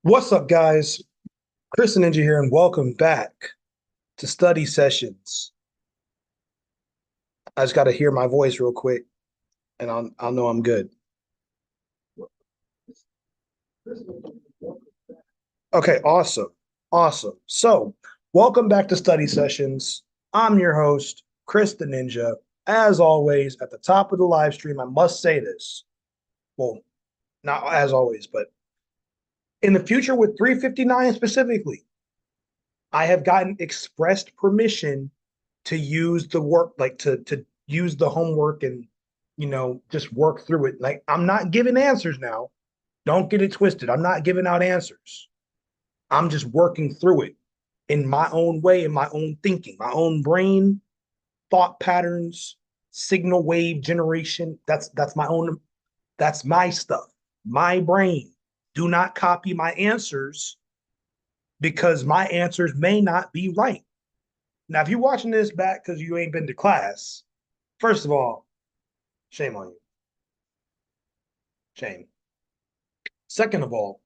What's up, guys? Chris and Ninja here, and welcome back to study sessions. I just got to hear my voice real quick, and I'll know I'm good. Okay, awesome, awesome. So, welcome back to study sessions. I'm your host, Chris the Ninja. As always, at the top of the live stream, I must say this. Well, not as always, but in the future with 359 specifically, I have gotten expressed permission to use the work, like to use the homework and just work through it. Like I'm not giving answers now. Don't get it twisted. I'm not giving out answers. I'm just working through it in my own way, in my own thinking, my own brain, thought patterns, signal wave generation. That's my own, that's my stuff. My brain. Do not copy my answers because my answers may not be right. Now, if you're watching this back because you ain't been to class, first of all, shame on you. Shame. Second of all,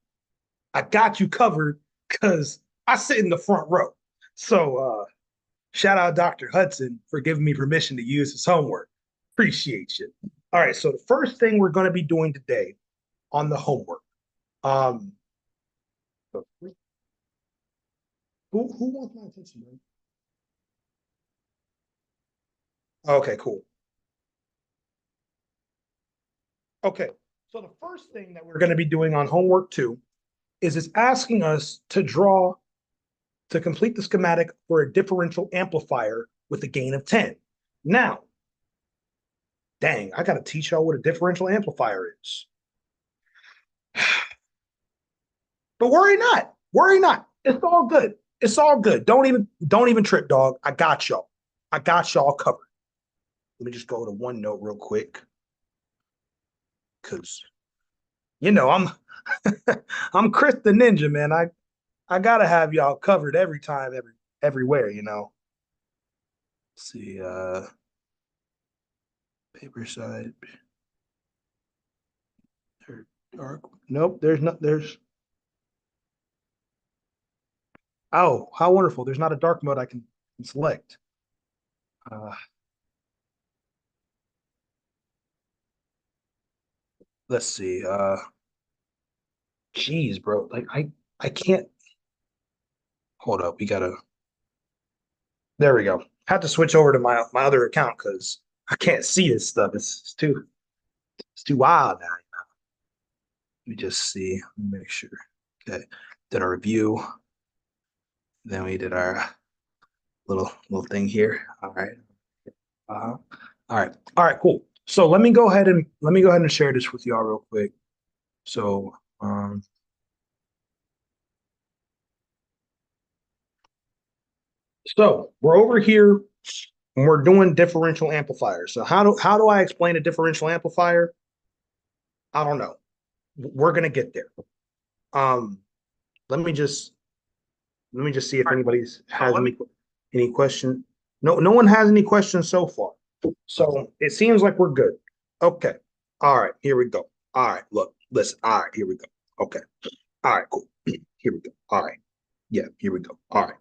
I got you covered because I sit in the front row. So shout out Dr. Hudson for giving me permission to use his homework. Appreciate you. All right. So the first thing we're going to be doing today on the homework. Um, who wants my attention, man? Okay, cool. Okay. So the first thing that we're going to be doing on homework two is it's asking us to complete the schematic for a differential amplifier with a gain of 10. Now, dang, I got to teach y'all what a differential amplifier is. But worry not. Worry not. It's all good. It's all good. Don't even trip, dog. I got y'all. I got y'all covered. Let me just go to OneNote real quick. Cause I'm I'm Chris the Ninja, man. I gotta have y'all covered every time, everywhere. Let's see, paper side. Dark. Nope, there's not there's oh, how wonderful. There's not a dark mode I can select. Uh, let's see. Geez, bro. Like I can't hold up. We gotta there we go. Had to switch over to my other account because I can't see this stuff. It's too wild now. Let me just see. Make sure. Okay. Did a review. Then we did our little thing here. All right. Uh, all right. All right, cool. So let me go ahead and share this with y'all real quick. So so we're over here and we're doing differential amplifiers. So how do I explain a differential amplifier? I don't know. We're gonna get there. Um, let me just let me just see if anybody has any question. No, no one has any questions so far. So it seems like we're good. Okay. All right, here we go. All right, look, listen. All right, here we go. Okay. All right, cool. Here we go. All right. Yeah, here we go. All right.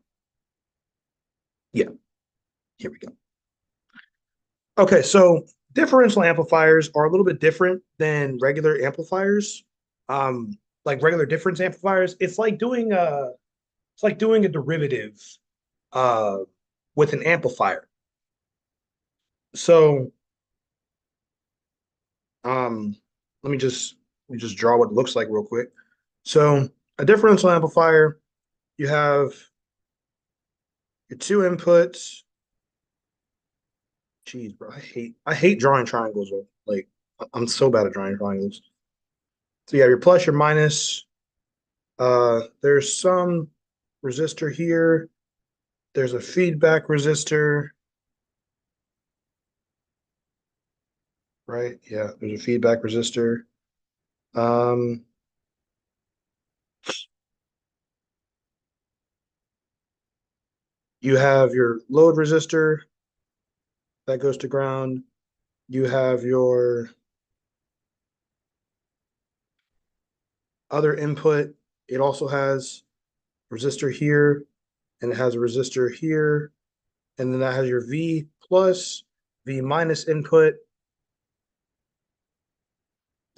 Yeah, here we go. Okay, so differential amplifiers are a little bit different than regular amplifiers. Like regular difference amplifiers, it's like doing a derivative uh with an amplifier. So um let me just draw what it looks like real quick. So a differential amplifier, you have your two inputs. Jeez, bro, I hate drawing triangles. Bro. Like I'm so bad at drawing triangles. So you have your plus, your minus. There's some resistor here. There's a feedback resistor, right? Yeah, there's a feedback resistor. Um, you have your load resistor that goes to ground. You have your other input. It also has resistor here, and it has a resistor here, and then that has your V plus, V minus input,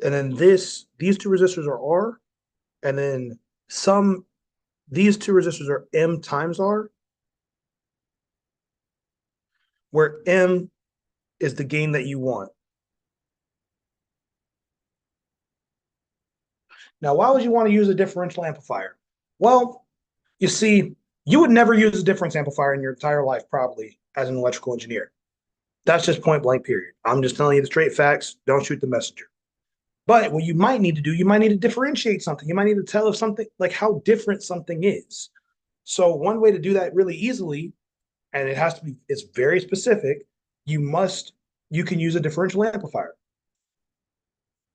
and then these two resistors are R, and then some these two resistors are M times R, where M is the gain that you want. Now, why would you want to use a differential amplifier? Well, you see, you would never use a difference amplifier in your entire life, probably, as an electrical engineer. That's just point blank, period. I'm just telling you the straight facts. Don't shoot the messenger. But what you might need to do, you might need to differentiate something. You might need to tell if something, like how different something is. So one way to do that really easily, and it has to be, it's very specific, you can use a differential amplifier.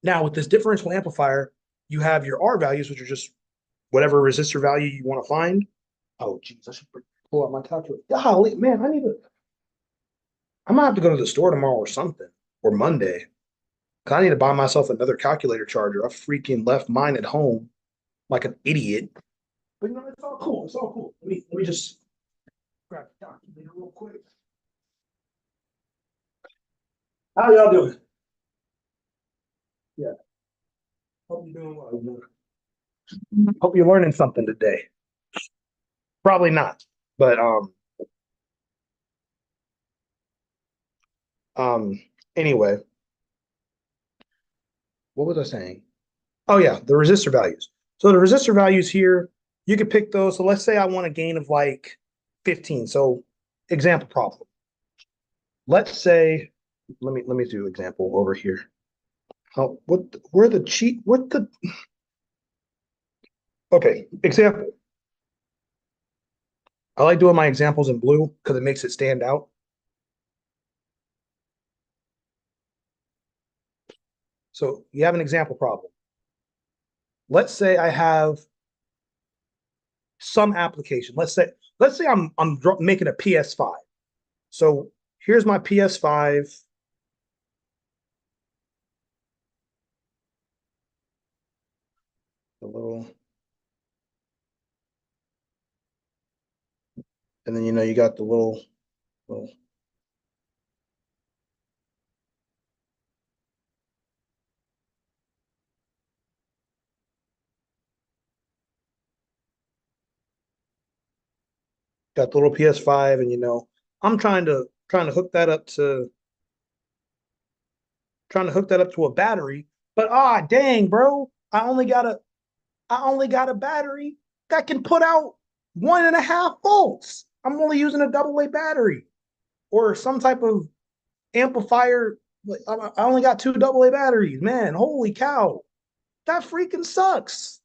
Now, with this differential amplifier, you have your R values, which are just whatever resistor value you want to find. Oh, geez, I should pull out my calculator. Golly, man, I'm gonna have to go to the store tomorrow or something, or Monday. Cause I need to buy myself another calculator charger. I freaking left mine at home like an idiot. But you know, it's all cool. It's all cool. Let me just grab the calculator real quick. How y'all doing? Yeah, hope you're doing well. Hope you're learning something today. Probably not, but um anyway, what was I saying? Oh yeah, the resistor values. So the resistor values here, you could pick those. So let's say I want a gain of like 15. So example problem. Let's say, let me do example over here. How what where the cheat what the okay, example. I like doing my examples in blue because it makes it stand out. So you have an example problem. Let's say I have some application. Let's say I'm making a PS5. So here's my PS5. A little, and then you got the little got the little PS5, and I'm trying to hook that up to a battery. But dang, bro, I only got a battery that can put out 1.5 volts. I'm only using a double A battery or some type of amplifier. Like, I only got two double A batteries. Man, holy cow, that freaking sucks.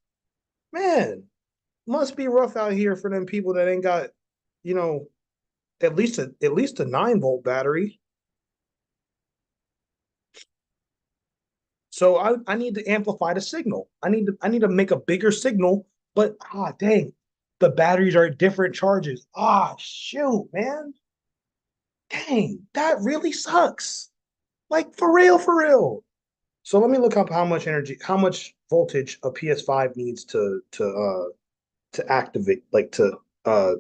Man, must be rough out here for them people that ain't got, you know, at least a 9 volt battery. So I need to amplify the signal. I need to make a bigger signal, but dang, the batteries are at different charges. Shoot, man. Dang, that really sucks. Like for real, for real. So let me look up how much voltage a PS5 needs to activate, like to uh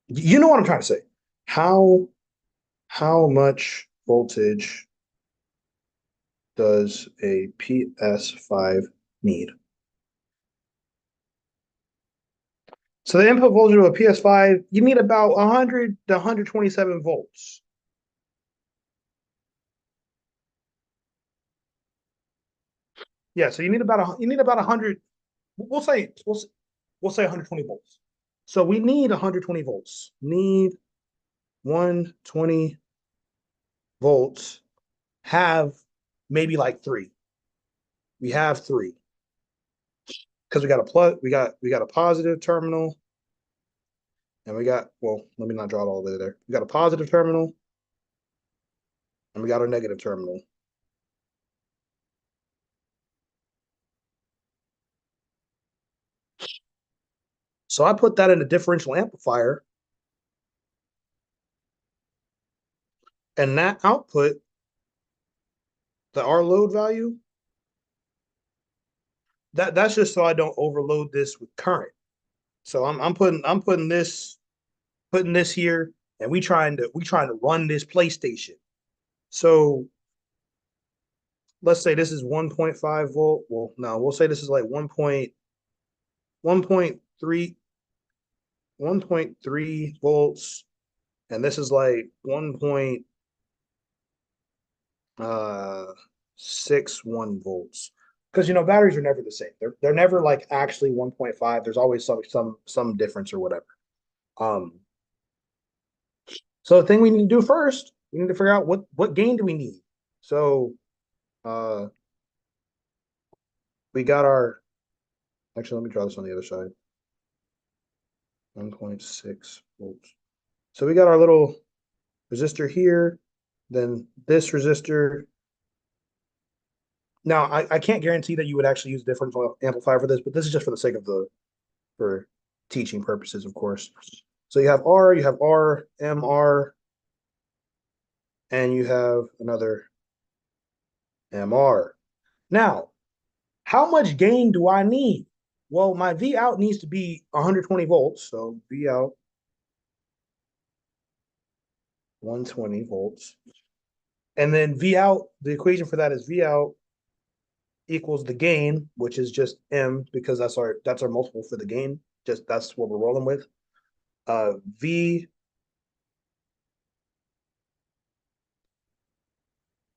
you know what I'm trying to say. How how much voltage does a PS5 need? So the input voltage of a PS5, you need about 100 to 127 volts. Yeah, so you need about 100. We'll say 120 volts. So we need 120 volts. Need 120 volts. Have maybe like three. We have three because we got a plug. We got a positive terminal, and we got, well, let me not draw it all the way there. We got a positive terminal, and we got our negative terminal. So I put that in a differential amplifier, and that output, the R load value, that's just so I don't overload this with current. So I'm putting this here, and we trying to run this PlayStation. So let's say this is 1.5 volt. Well, no, we'll say this is like 1.3 1.3 volts, and this is like 1.61 volts. Because batteries are never the same. They're never like actually 1.5. There's always some difference or whatever. Um, so the thing we need to do first, we need to figure out what gain do we need. So uh we got our actually let me draw this on the other side. 1.6 volts. So we got our little resistor here, then this resistor. Now I can't guarantee that you would actually use a differential amplifier for this, but this is just for the sake of for teaching purposes, of course. So you have R, MR, and you have another MR. Now, how much gain do I need? Well, my V out needs to be 120 volts. So V out 120 volts. And then V out, the equation for that is V out equals the gain, which is just M because that's our multiple for the gain. Just that's what we're rolling with. V,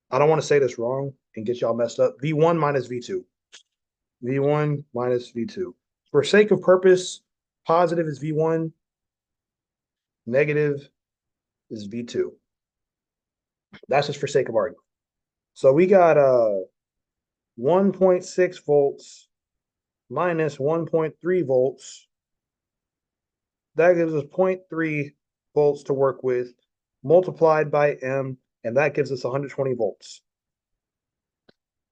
I don't want to say this wrong and get y'all messed up. V1 minus V2. V1 minus V2. For sake of purpose, positive is V1, negative is V2. That's just for sake of argument. So we got 1.6 volts minus 1.3 volts. That gives us 0.3 volts to work with, multiplied by M, and that gives us 120 volts.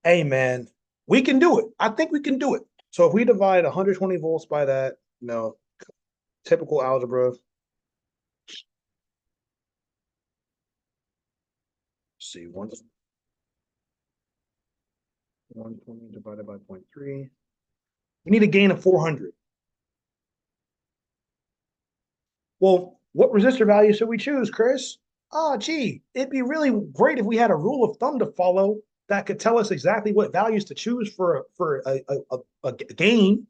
Hey, man, we can do it. I think we can do it. So if we divide 120 volts by that, typical algebra. Let's see, 120 divided by 0.3. We need a gain of 400. Well, what resistor value should we choose, Chris? Oh, gee, it'd be really great if we had a rule of thumb to follow that could tell us exactly what values to choose for a gain.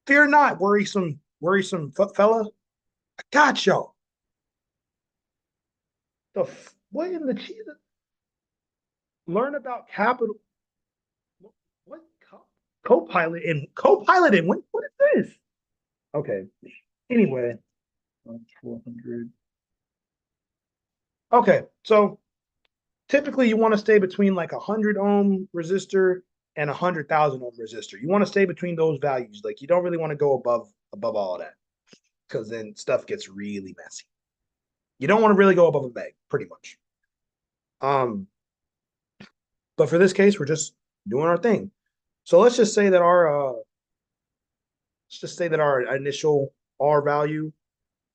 Fear not, worrisome fella. I got y'all. What in the cheese? Learn about capital. What co-pilot and co-pilot and what is this? Okay. Anyway, 400. Okay, so typically you want to stay between like 100 ohm resistor and 100,000 ohm resistor. You want to stay between those values. Like you don't really want to go above all of that because then stuff gets really messy. You don't want to really go above a meg, pretty much. Um, but for this case, we're just doing our thing. So let's just say that our initial R value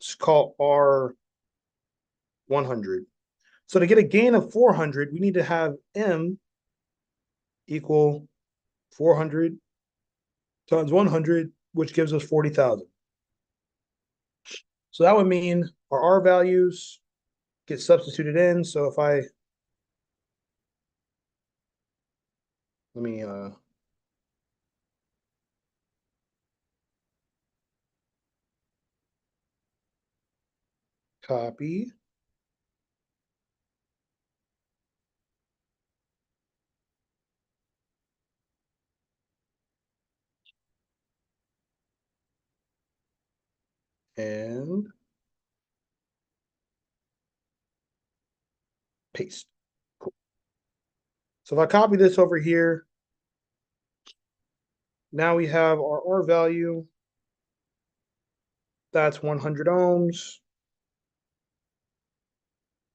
is called R 100. So to get a gain of 400, we need to have M equal 400 times 100, which gives us 40,000. So that would mean our R values get substituted in. So if I, let me copy and paste. Cool. So if I copy this over here, now we have our R value. That's 100 ohms.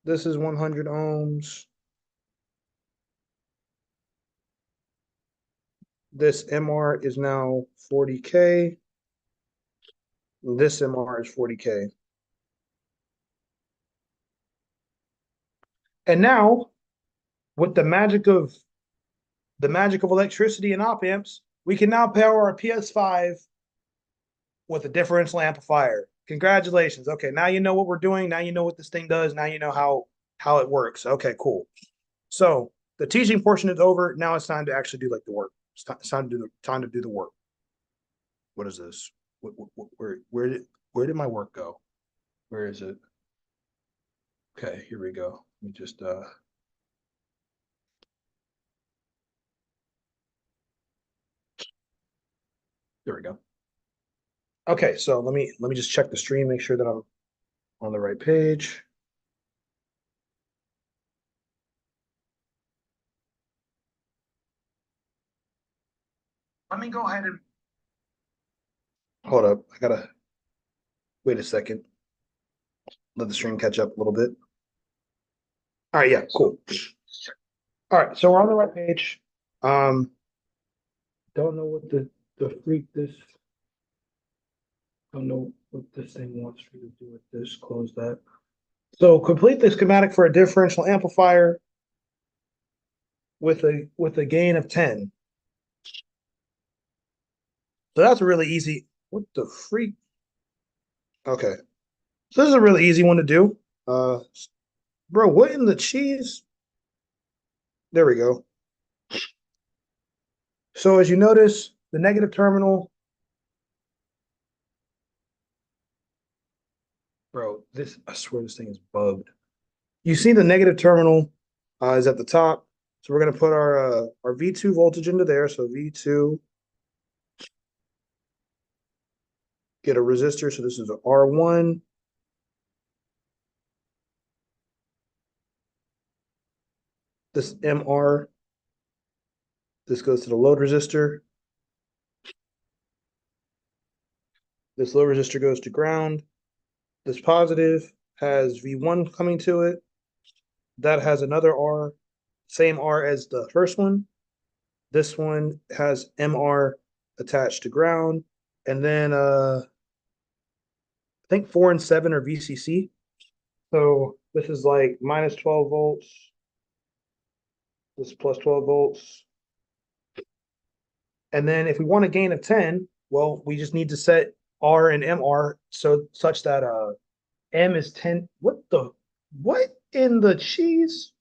This is 100 ohms. This MR is now 40K. This MR is 40K. And now, with the magic of electricity and op amps, We can now power our PS5 with a differential amplifier. Congratulations. Okay, now you know what we're doing. Now you know what this thing does. Now you know how it works. Okay, cool. So the teaching portion is over. Now it's time to actually do like the work. It's time to do the work. What is this? Where did my work go? Where is it? Okay, here we go. Let me just there we go. Okay, so let me just check the stream, make sure that I'm on the right page. Let me go ahead and hold up. I gotta wait a second. Let the stream catch up a little bit. All right, yeah, cool. All right, so we're on the right page. Don't know what the freak this. Don't know what this thing wants me to do with this. Close that. So complete the schematic for a differential amplifier with a gain of 10. So that's a really easy. What the freak? Okay. So this is a really easy one to do. Bro, what in the cheese? There we go. So as you notice, the negative terminal, bro, this, I swear this thing is bugged. You see the negative terminal is at the top. So we're going to put our V2 voltage into there. So V2, get a resistor. So this is a R1. This MR, this goes to the load resistor. This load resistor goes to ground. This positive has V1 coming to it. That has another R, same R as the first one. This one has MR attached to ground. And then I think 4 and 7 are VCC. So this is like minus 12 volts. This is plus 12 volts. And then if we want a gain of 10, well, we just need to set R and MR so such that M is 10. What in the cheese?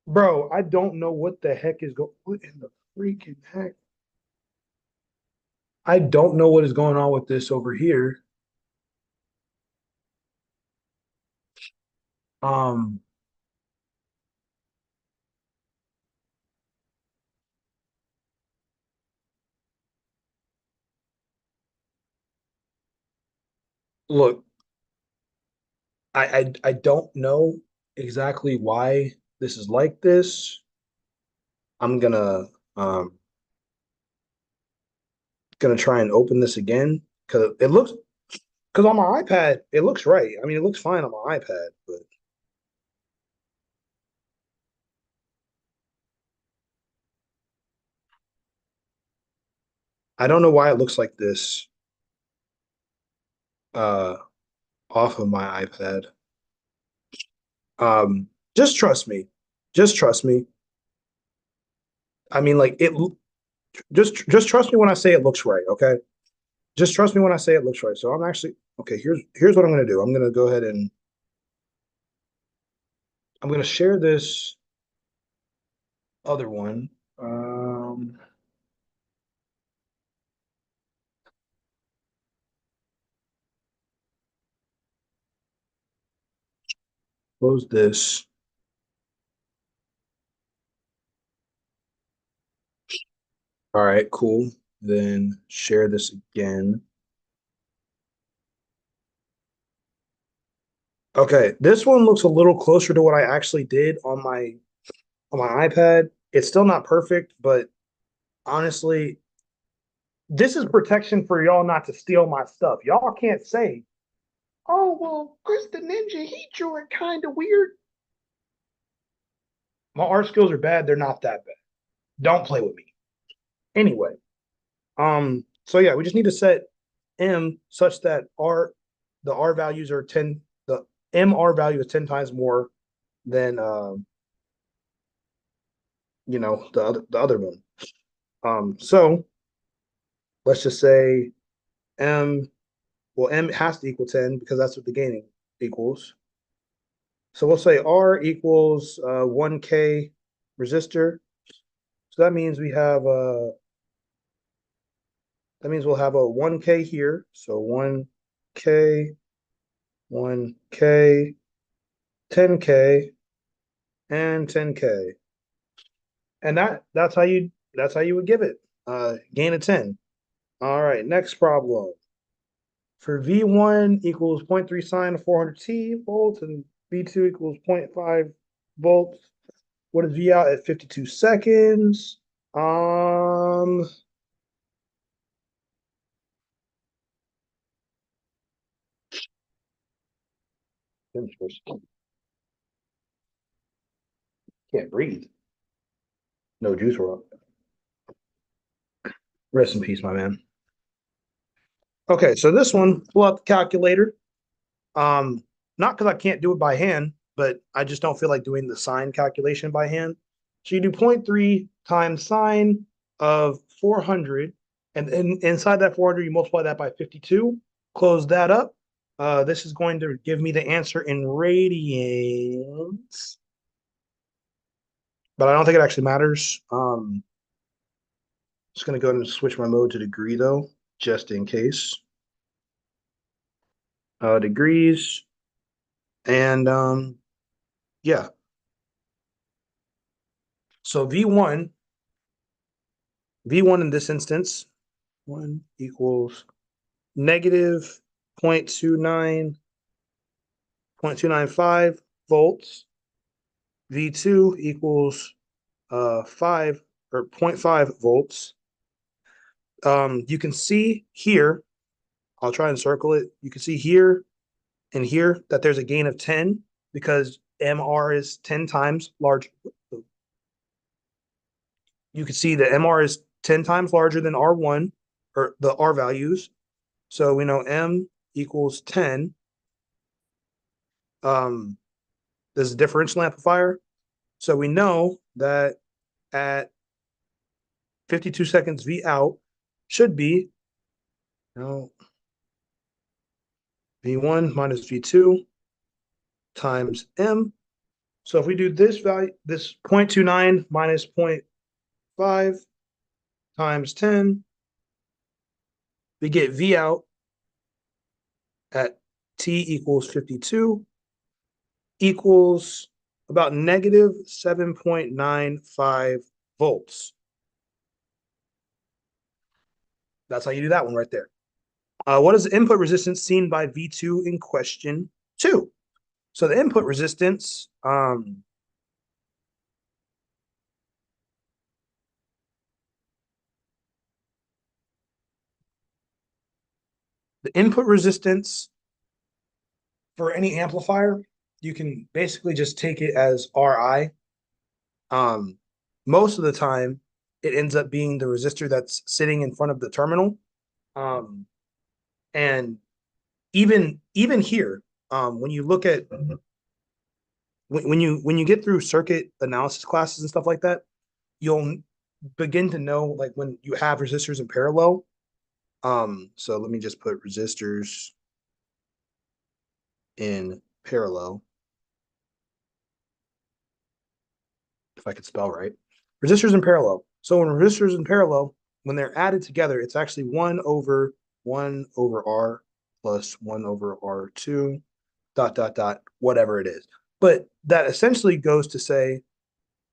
Bro, I don't know what the heck is going. What in the freaking heck? I don't know what is going on with this over here. Um, look, I don't know exactly why this is like this. I'm gonna try and open this again because on my iPad it looks right. I mean, it looks fine on my iPad, but I don't know why it looks like this uh off of my iPad. Just trust me. Just trust me. I mean, like just trust me when I say it looks right, okay? Just trust me when I say it looks right. So I'm actually okay, here's what I'm gonna do. I'm gonna go ahead and I'm gonna share this other one. Close this. All right, cool. Then share this again. Okay, this one looks a little closer to what I actually did on my iPad. It's still not perfect, but honestly, this is protection for y'all not to steal my stuff. Y'all can't say, "Oh, well, Chris the Ninja, he drew it kind of weird." My art skills are bad. They're not that bad. Don't play with me. Anyway, so yeah, we just need to set M such that the R values are 10, the MR value is 10 times more than the other one. So let's just say M, well, M has to equal 10 because that's what the gaining equals. So we'll say R equals 1K resistor. So that means we'll have a 1K here. So 1K, 1K, 10K, and 10K. And that's how you would give it. Gain of 10. All right, next problem. For V1 equals 0.3 sine of 400 T volts and V2 equals 0.5 volts. What is V out at 52 seconds? Can't breathe. No juice roll. Rest in peace, my man. Okay, so this one, pull out the calculator. Um, Not because I can't do it by hand, but I just don't feel like doing the sine calculation by hand. So you do 0.3 times sine of 400, and then inside that 400, you multiply that by 52, close that up. This is going to give me the answer in radians, but I don't think it actually matters. Just going to go ahead and switch my mode to degree, though, just in case. Degrees, and yeah. So V1 in this instance, 1 equals negative 0.29, 0.295 volts. V2 equals 5 or 0.5 volts. You can see here, I'll try and circle it. You can see here and here that there's a gain of 10 because MR is 10 times large. You can see that MR is 10 times larger than R1 or the R values. So we know M equals 10. This is a differential amplifier. So we know that at 52 seconds, V out should be V1 minus V2 times M. So if we do this value, this 0.29 minus 0.5 times 10, we get V out at T equals 52 equals about negative 7.95 volts. That's how you do that one right there. What is the input resistance seen by V2 in question 2? So the input resistance, for any amplifier, you can basically just take it as Ri. Most of the time, it ends up being the resistor that's sitting in front of the terminal. And even here, when you look at when you get through circuit analysis classes and stuff like that, you'll begin to know like when you have resistors in parallel. So let me just put resistors in parallel, if I could spell right. Resistors in parallel. So when resistors in parallel, when they're added together, it's actually 1 over R plus 1 over R2 dot dot dot whatever it is. But that essentially goes to say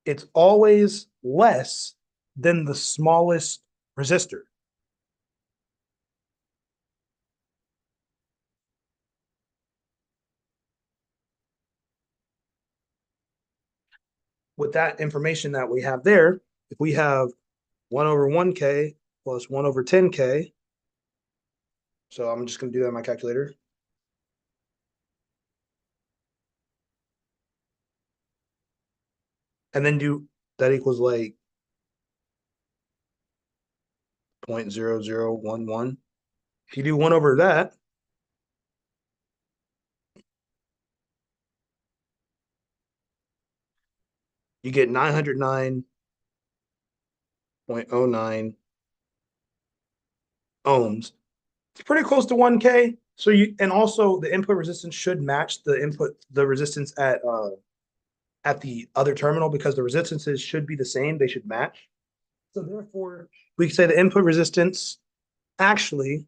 it's always less than the smallest resistor. With that information that we have there, if we have 1 over 1K plus 1 over 10K, so I'm just going to do that in my calculator. And then do that equals like 0.0011. If you do 1 over that, you get 909 0.09 ohms. It's pretty close to 1K. So and also the input resistance should match the resistance at the other terminal because the resistances should be the same. They should match. So therefore, we can say the input resistance actually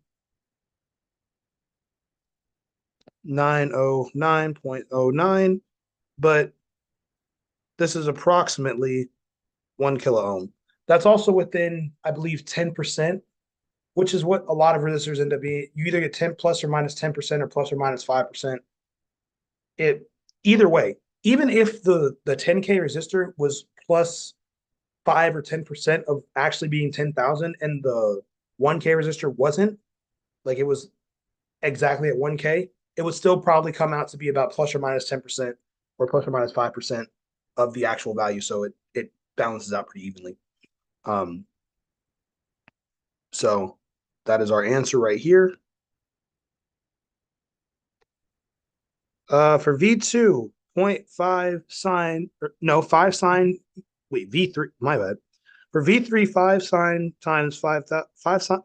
909.09, but this is approximately 1 kilo ohm. That's also within, I believe, 10%, which is what a lot of resistors end up being. You either get 10 plus or minus 10% or plus or minus 5%. It either way, even if the 10K resistor was plus 5 or 10% of actually being 10,000 and the 1K resistor wasn't, like it was exactly at 1K, it would still probably come out to be about plus or minus 10% or plus or minus 5% of the actual value. So it balances out pretty evenly. Um, so that is our answer right here. For V2, 0.5 sine, no, 5 sine, wait, V3, my bad. For V3, 5 sine times 5 sine.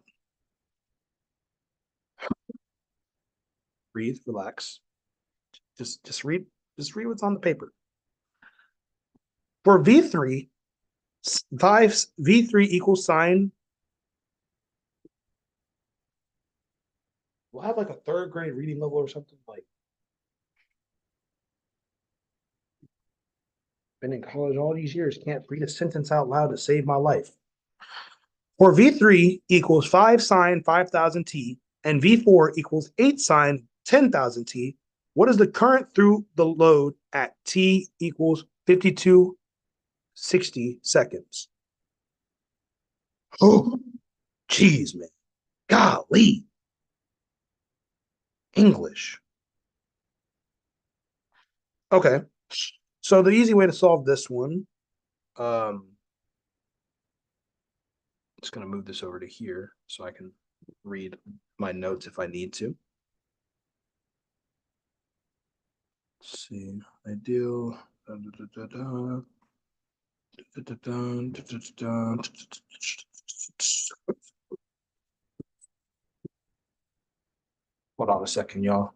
Breathe, relax. Just read what's on the paper. For V3, 5 V3 equals sine. We'll have like a third grade reading level or something like. Been in college all these years, can't read a sentence out loud to save my life. For V3 equals 5 sine 5,000 T and V4 equals 8 sine 10,000 T, what is the current through the load at T equals 5260 seconds? Oh, geez, man. Golly. English. Okay. So the easy way to solve this one, just going to move this over to here so I can read my notes if I need to. Let's see, ideal. Hold on a second, y'all.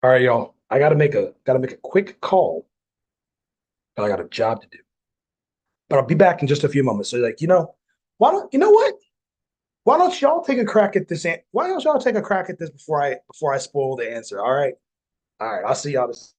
All right, y'all. I gotta make a quick call, but I got a job to do. But I'll be back in just a few moments. So, like, why don't you know what? Why don't y'all take a crack at this? Why don't y'all take a crack at this before I spoil the answer? All right. I'll see y'all this.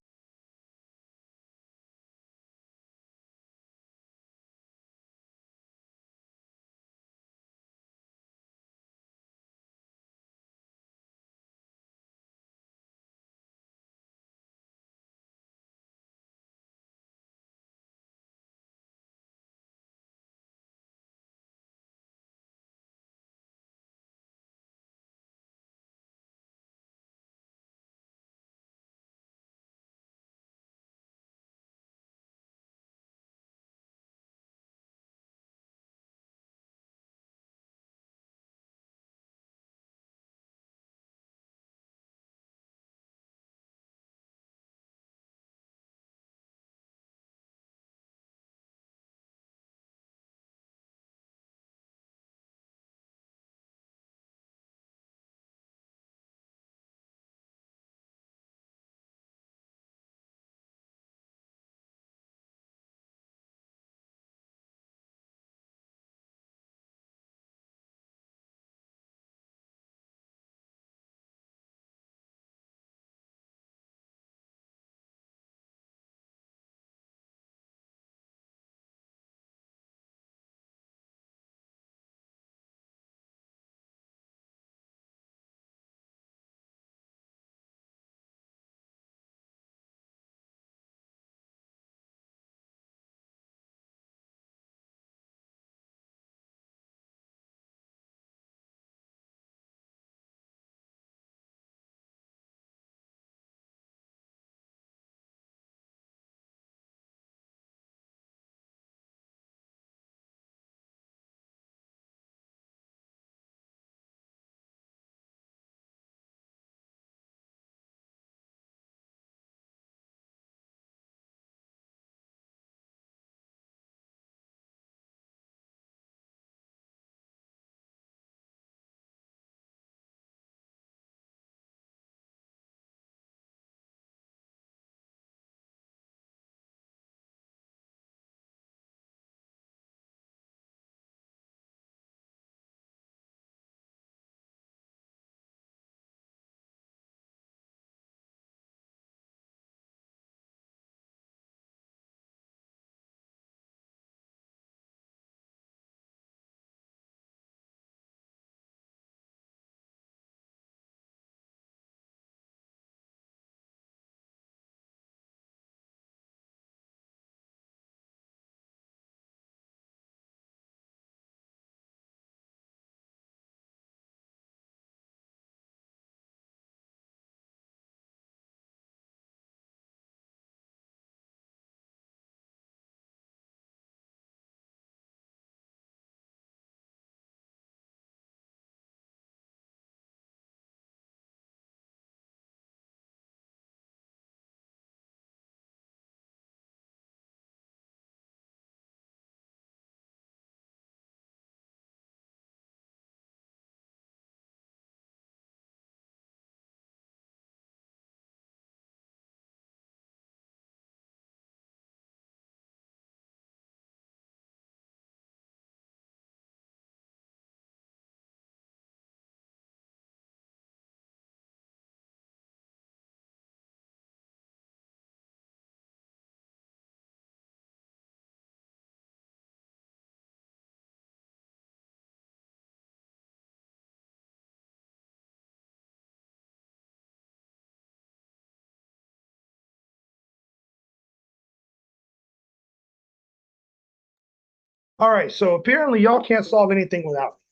All right, so apparently y'all can't solve anything without me,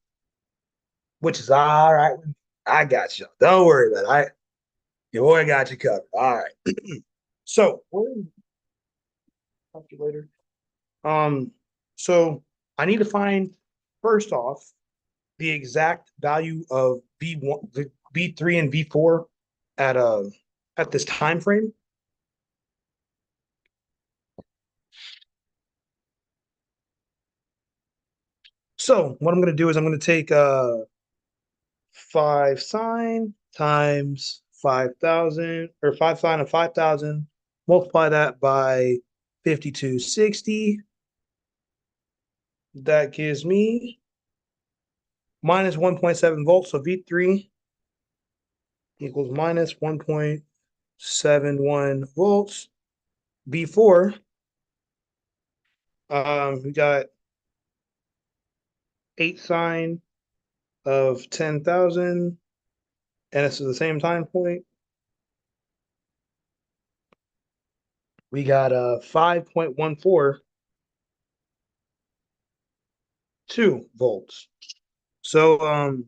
which is all right. I got you. Don't worry about it. Your boy got you covered. All right. So talk to you later. Um, so I need to find first off the exact value of V1, the V3 and V4 at at this time frame. So what I'm going to do is I'm going to take 5 sine times 5,000 or 5 sine of 5,000, multiply that by 5260. That gives me minus 1.7 volts. So V3 equals minus 1.71 volts. V4, we got 8 sine of 10,000, and it's the same time point. We got 5.142 volts. So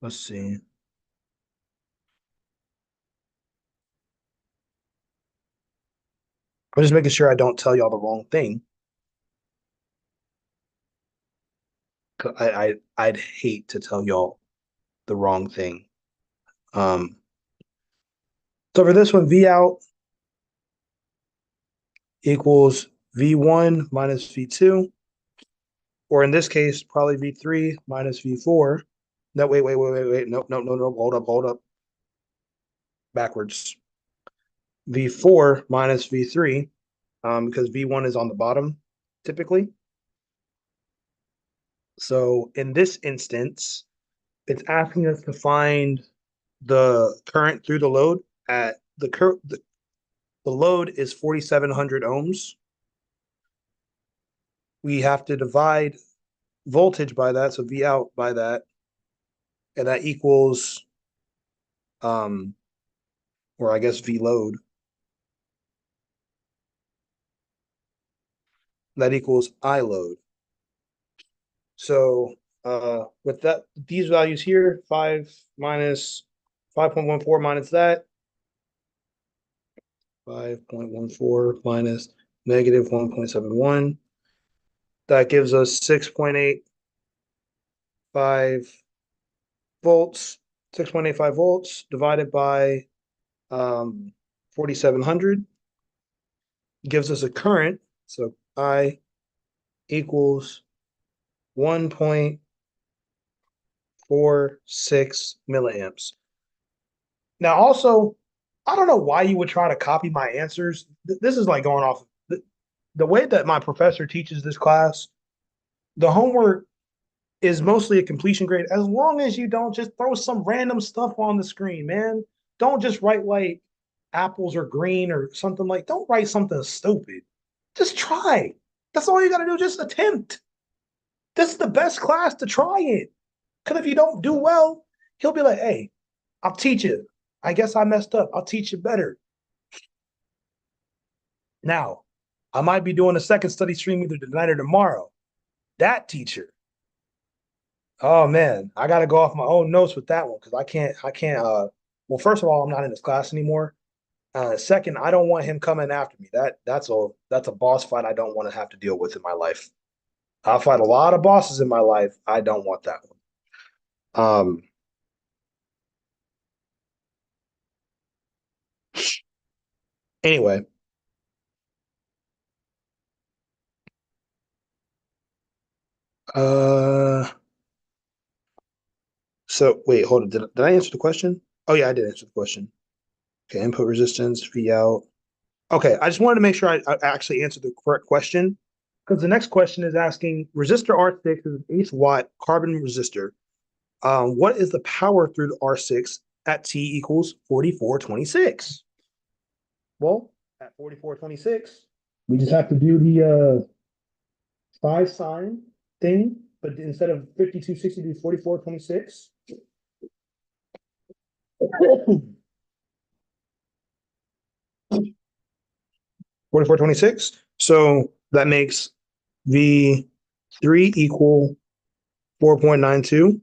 let's see. I'm just making sure I don't tell y'all the wrong thing. I'd hate to tell y'all the wrong thing. Um, so for this one, V out equals V1 minus V2, or in this case, probably V3 minus V4. No, wait. No. Hold up. Backwards. V4 minus V3, because V1 is on the bottom typically. So in this instance, it's asking us to find the current through the load at the load is 4,700 ohms. We have to divide voltage by that, so V out by that, and that equals, um, or I guess V load. That equals I load. So with that, these values here, 5 minus 5.14 minus that, 5.14 minus negative 1.71. That gives us 6.85 volts, 6.85 volts divided by 4,700 gives us a current. So I equals 1.46 milliamps. Now, also, I don't know why you would try to copy my answers. This is like going off the way that my professor teaches this class. The homework is mostly a completion grade as long as you don't just throw some random stuff on the screen, man. Don't just write like apples are green or something like. Don't write something stupid. Just try. That's all you got to do. Just attempt. This is the best class to try it. Because if you don't do well, he'll be like, hey, I'll teach you. I guess I messed up. I'll teach you better. Now, I might be doing a second study stream either tonight or tomorrow. That teacher, oh man, I got to go off my own notes with that one because I can't. Well, first of all, I'm not in this class anymore. Second, I don't want him coming after me. That's a boss fight I don't want to have to deal with in my life. I'll fight a lot of bosses in my life. I don't want that one. Anyway, uh, so wait, hold on. Did I answer the question? Oh yeah, I did answer the question. Okay, input resistance, V out. Okay, I just wanted to make sure I actually answered the correct question because the next question is asking resistor R6 is an 8 watt carbon resistor. What is the power through the R6 at T equals 4426? Well, at 4426, we just have to do the 5 sine thing, but instead of 5260, do 4426. Forty-four 26. So that makes V3 equal 4.92.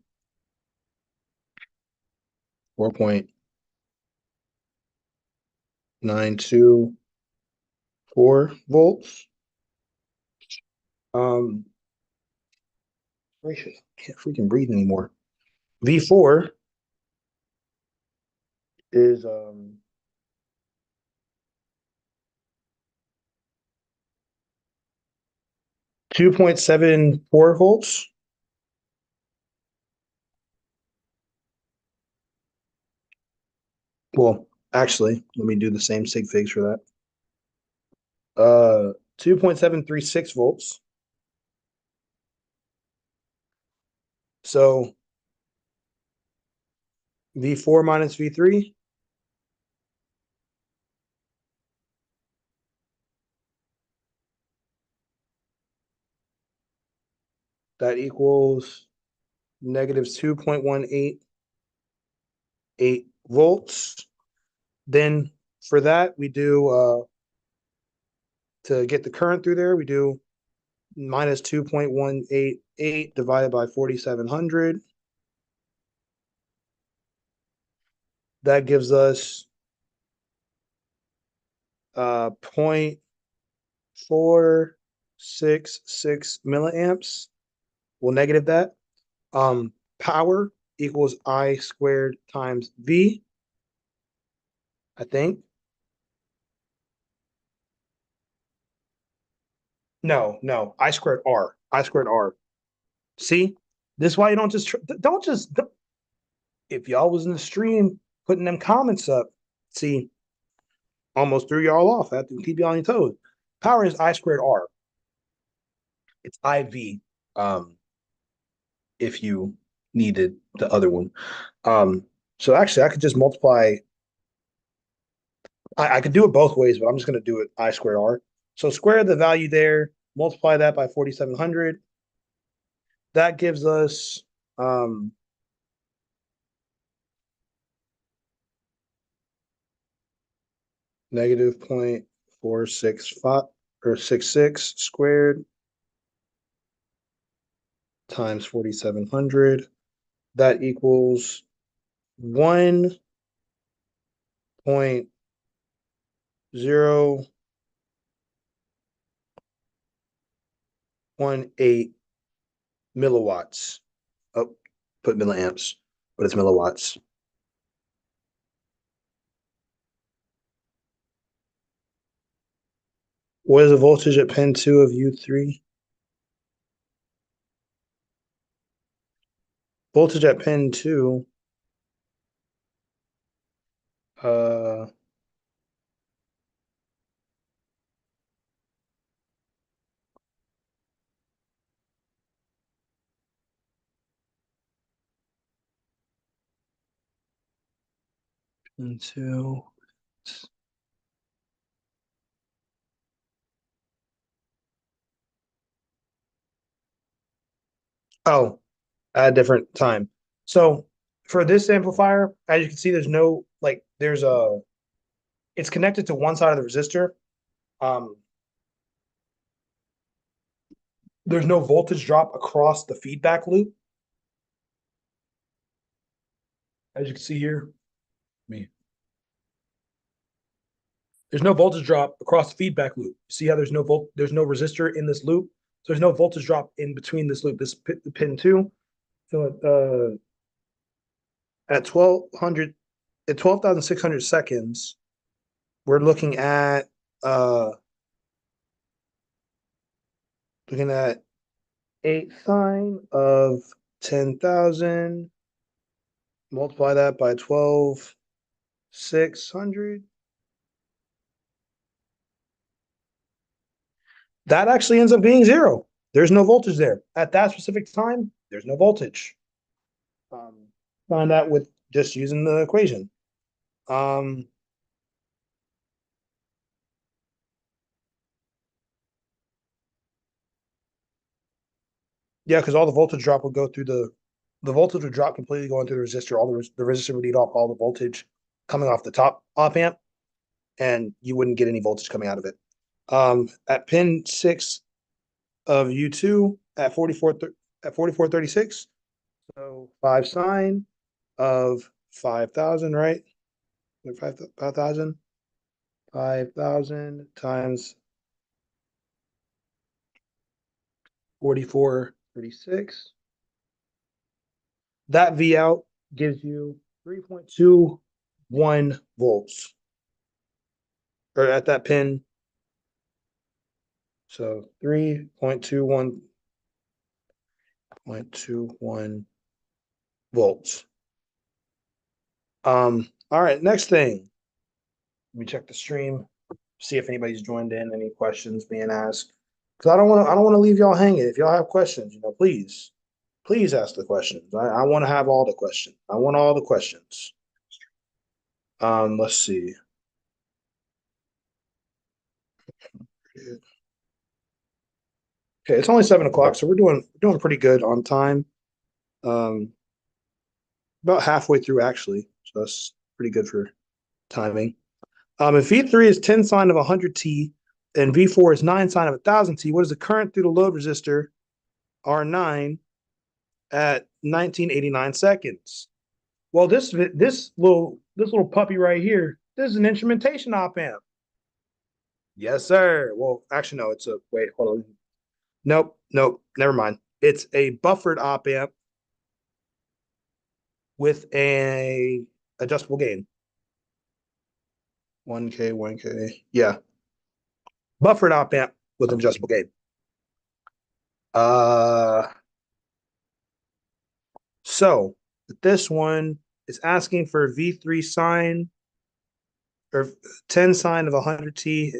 4.924 volts. Gracious, I can't freaking breathe anymore. V4 is 2.74 volts. Well, actually, let me do the same sig figs for that. 2.736 volts. So V4 minus V3, that equals negative 2.188 volts. Then for that, we do to get the current through there, we do minus 2.188 divided by 4,700. That gives us 0.466 milliamps. We'll negative that. Power equals I squared times V, I think. No, I squared R. I squared R. See, this is why you don't just if y'all was in the stream putting them comments up. See, almost threw y'all off. I have to keep you on your toes. Power is I squared R. It's IV. If you needed the other one. So actually, I could just multiply. I could do it both ways, but I'm just going to do it I squared R. So square the value there, multiply that by 4,700. That gives us negative 0.465 or 66 squared times 4,700. That equals 1.018 milliwatts. Oh, put milliamps, but it's milliwatts. What is the voltage at pin 2 of U3? Voltage at pin 2, uh, pin 2. Oh, at a different time. So for this amplifier, as you can see, there's no like there's a it's connected to one side of the resistor. Um, there's no voltage drop across the feedback loop, as you can see here. Me. There's no voltage drop across the feedback loop. See how there's no resistor in this loop. So there's no voltage drop in between this loop, this pin 2. So at 1200 at 12,600 seconds, we're uh looking at 8 sine of 10,000. Multiply that by 12,600. That actually ends up being 0. There's no voltage there. At that specific time, there's no voltage. Find that with just using the equation. Um, yeah, because all the voltage drop will go through the voltage would drop completely going through the resistor. All the resistor would eat off all the voltage coming off the top op amp, and you wouldn't get any voltage coming out of it. At pin 6 of U2 at 4436, so 5 sine of 5,000, right? 5,000 times 4436. That V out gives you 3.21 volts, or at that pin. So 3.21 volts. All right, next thing. Let me check the stream, see if anybody's joined in, any questions being asked. Because I don't want to leave y'all hanging. If y'all have questions, please ask the questions. I want to have all the questions. I want all the questions. Let's see. Okay, it's only 7 o'clock, so we're doing pretty good on time. Um, about halfway through actually, so that's pretty good for timing. If V3 is 10 sine of 100T and V4 is 9 sine of 1000T, what is the current through the load resistor R9 at 1989 seconds? Well, this little puppy right here, this is an instrumentation op amp. Yes, sir. Well, actually, no, it's a wait, hold on. Nope, never mind. It's a buffered op amp with a adjustable gain. 1K, 1K. Yeah. Buffered op amp with an adjustable gain. So this one is asking for V3 sine or 10 sine of 100T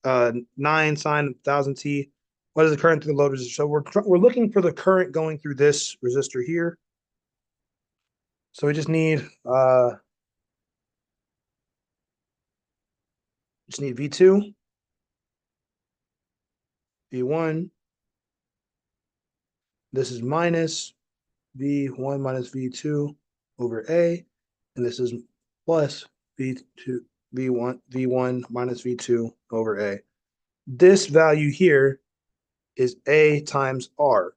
and 9 sine of 1000T. What is the current through the load resistor? So we're looking for the current going through this resistor here. So we just need V2, V1. This is minus V1 minus V2 over A, and this is plus V2 V1 minus V2 over A. This value here is A times R.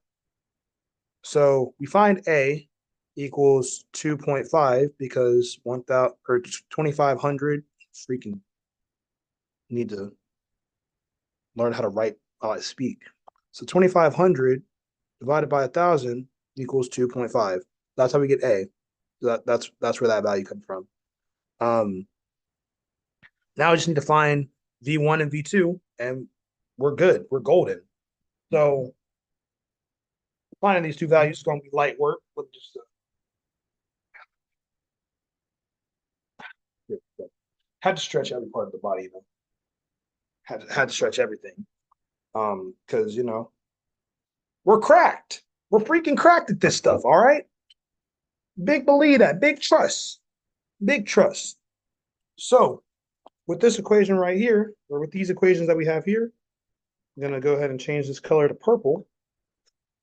So we find A equals 2.5 because 1,000 or 2,500. Freaking need to learn how to write how I speak. So 2,500 divided by 1,000 equals 2.5. That's how we get A. That's where that value comes from. Now we just need to find V1 and V2, and we're good. We're golden. So finding these two values is going to be light work. With just had to stretch every part of the body, Had to stretch everything. Because we're cracked. We're freaking cracked at this stuff. All right. Big believe that. Big trust. Big trust. So with this equation right here, or with these equations that we have here, I'm gonna go ahead and change this color to purple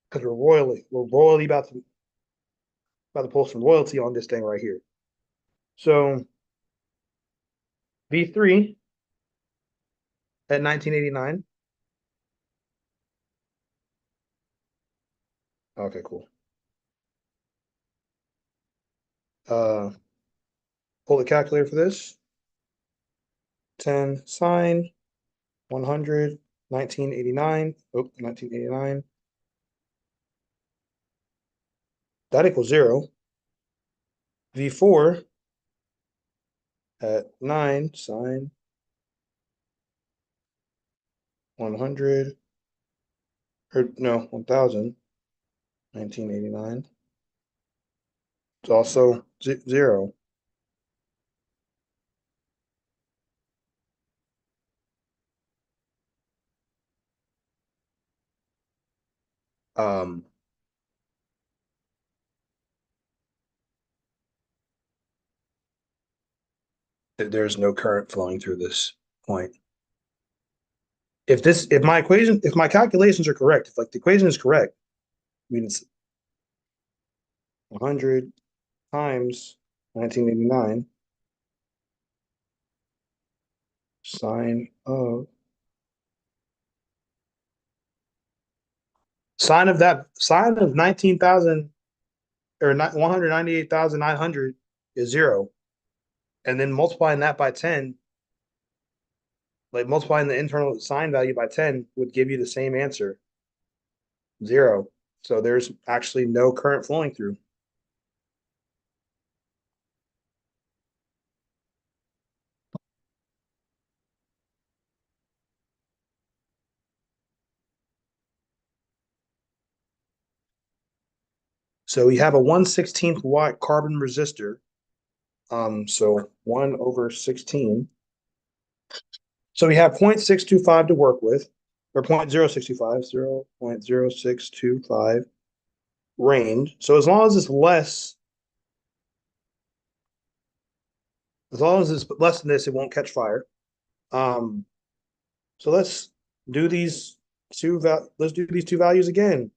because we're royally about to pull some royalty on this thing right here. So V3 at 1989. Okay, cool. Uh, pull the calculator for this. 10 sine 100 1989. Oh, 1989. That equals 0. V4 at 9 sine 100, or no, 1000, 1989. It's also 0. Um, there's no current flowing through this point. If my calculations are correct, if like the equation is correct, I mean 100 times 1989 sine of 19,000 or 198,900 is 0. And then multiplying that by 10, like multiplying the internal sine value by 10 would give you the same answer, 0. So there's actually no current flowing through. So we have a 1/16 watt carbon resistor. So 1 over 16. So we have 0.625 to work with, or 0.0625, 0.0625 range. So as long as it's less than this, it won't catch fire. Um, so do these let's do these two values again.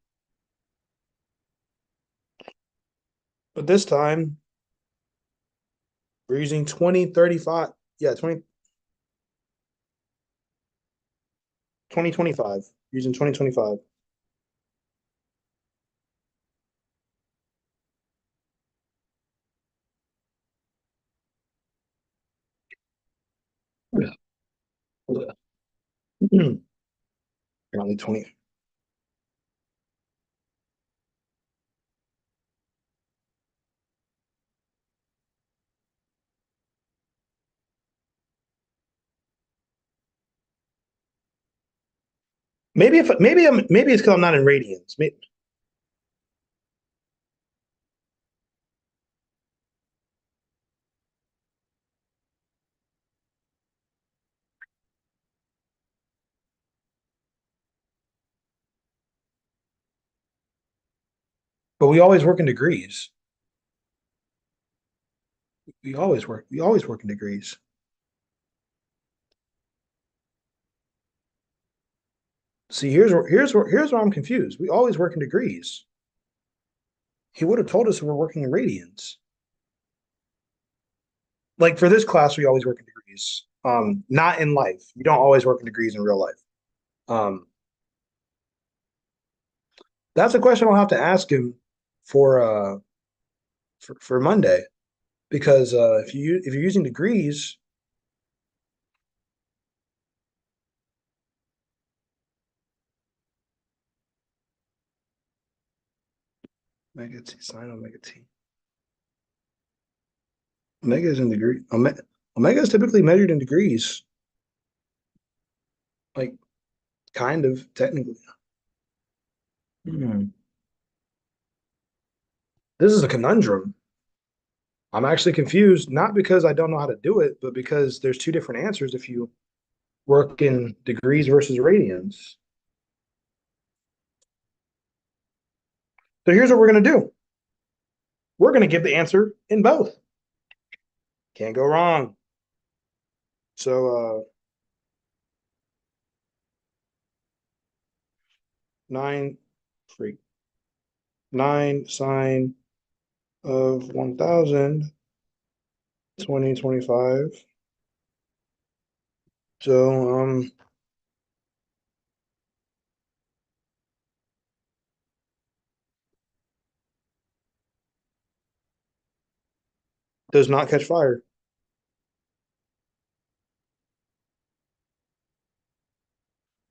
But this time we're using 2035. Yeah, 2025. Using 2025. Apparently 20. Maybe it's because I'm not in radians. But we always work in degrees. We always work in degrees. See, here's where I'm confused. We always work in degrees. He would have told us we're working in radians. Like for this class, we always work in degrees. Not in life. You don't always work in degrees in real life. Um, that's a question I'll have to ask him for for Monday because if you're using degrees, omega t sine omega t. Omega is in degree. Omega is typically measured in degrees, like kind of technically. Hmm. This is a conundrum. I'm actually confused, not because I don't know how to do it, but because there's two different answers if you work in degrees versus radians. So here's what we're going to do. We're going to give the answer in both. Can't go wrong. So 9 freak 9 sine of 1000 2025. So does not catch fire.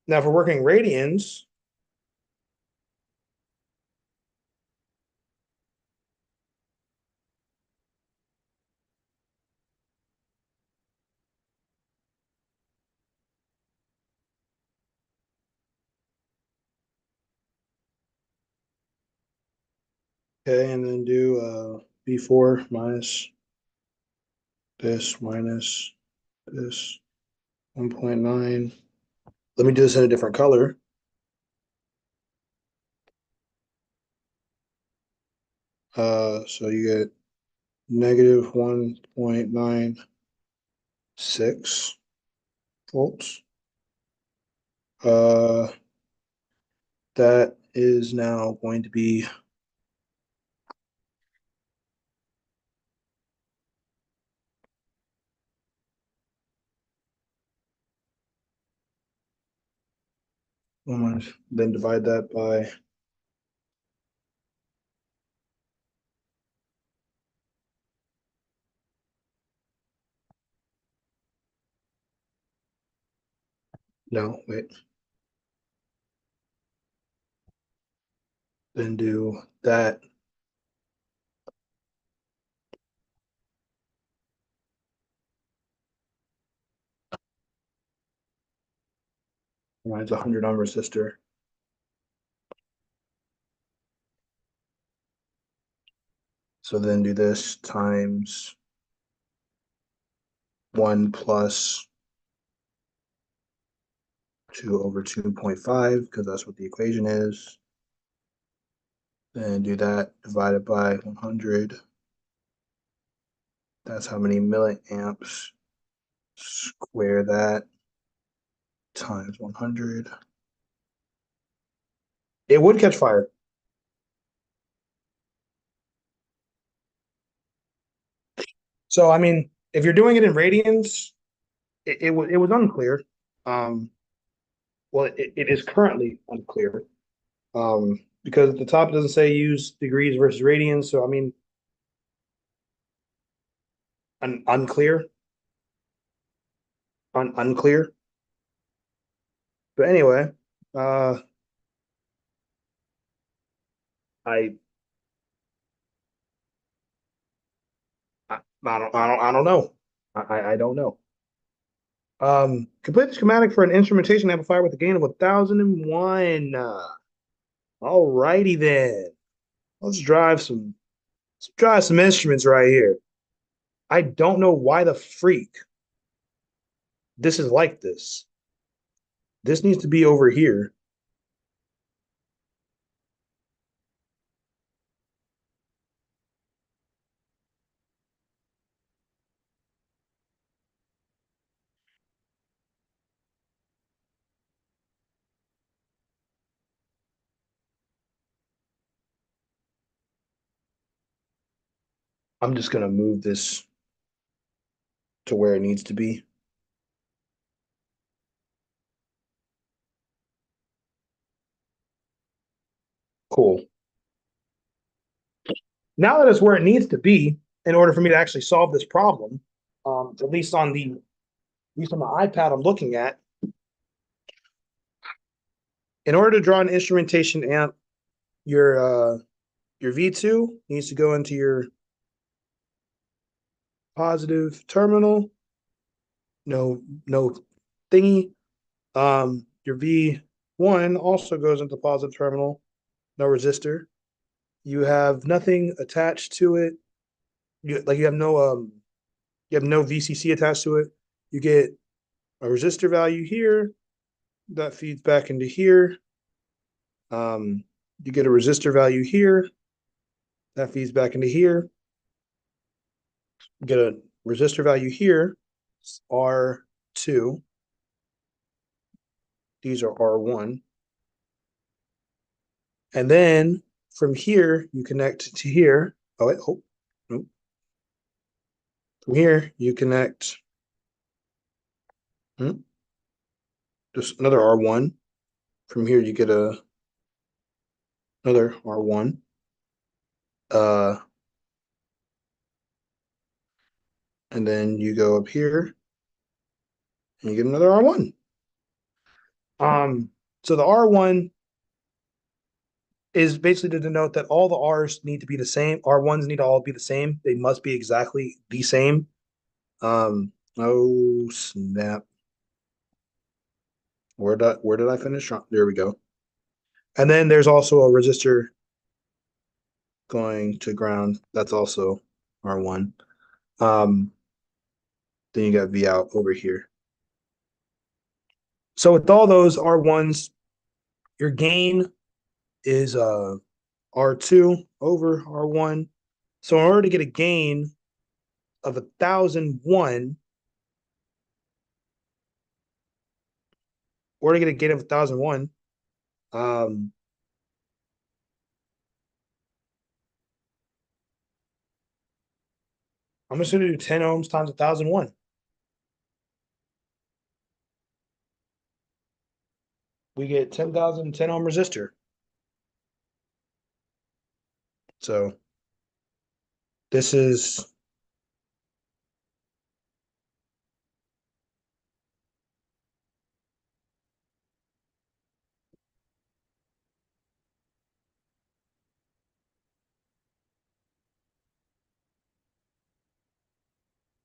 Now if we're working radians, okay, and then do B4 minus this 1.9. Let me do this in a different color. So you get negative 1.96 volts. Uh, that is now going to be Then divide that by, no, wait. Then do that minus 100 on resistor. So then do this times 1 plus 2 over 2.5, because that's what the equation is. Then do that divided by 100. That's how many milliamps. Square that times 100. It would catch fire. So, I mean, if you're doing it in radians, it was unclear. Um, well, it is currently unclear. Because at the top it doesn't say use degrees versus radians. So, I mean, unclear, unclear. But anyway, uh, I, I don't know. I don't know. Complete the schematic for an instrumentation amplifier with a gain of 1001. All righty then. Let's drive some instruments right here. I don't know why the freak this is like this. This needs to be over here. I'm just gonna move this to where it needs to be. Cool. Now that it's where it needs to be, in order for me to actually solve this problem, at least on the iPad I'm looking at, in order to draw an instrumentation amp, your V2 needs to go into your positive terminal. No thingy. Your V1 also goes into positive terminal. No resistor. You have nothing attached to it. You have no VCC attached to it. You get a resistor value here that feeds back into here. You get a resistor value here that feeds back into here. You get a resistor value here, R2. These are R1. And then from here, you connect to here. Oh, wait, oh, no. From here, you connect just another R1. From here, you get another R1. And then you go up here and you get another R1. So the R1 is basically to denote that all the R's need to be the same. R1s need to all be the same. They must be exactly the same. Oh snap. Where did I finish? There we go. And then there's also a resistor going to ground. That's also R1. Um, then you got V out over here. So with all those R1s, your gain is R2 over R1. So in order to get a gain of 1001, or to get a gain of 1001, um, I'm just going to do 10 ohms times 1001, we get 10,000 10 ohm resistor. So this is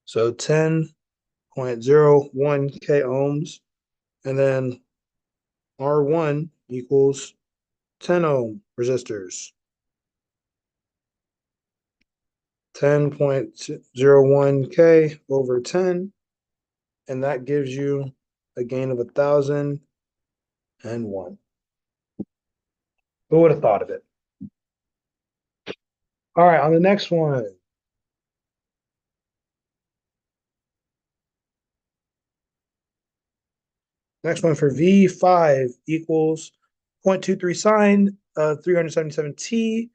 so 10.01 K ohms, and then R1 equals 10 ohm resistors. 10.01 K over 10, and that gives you a gain of 1,001. Who would have thought of it? All right, on the next one. Next one for V5 equals 0.23 sine 377T,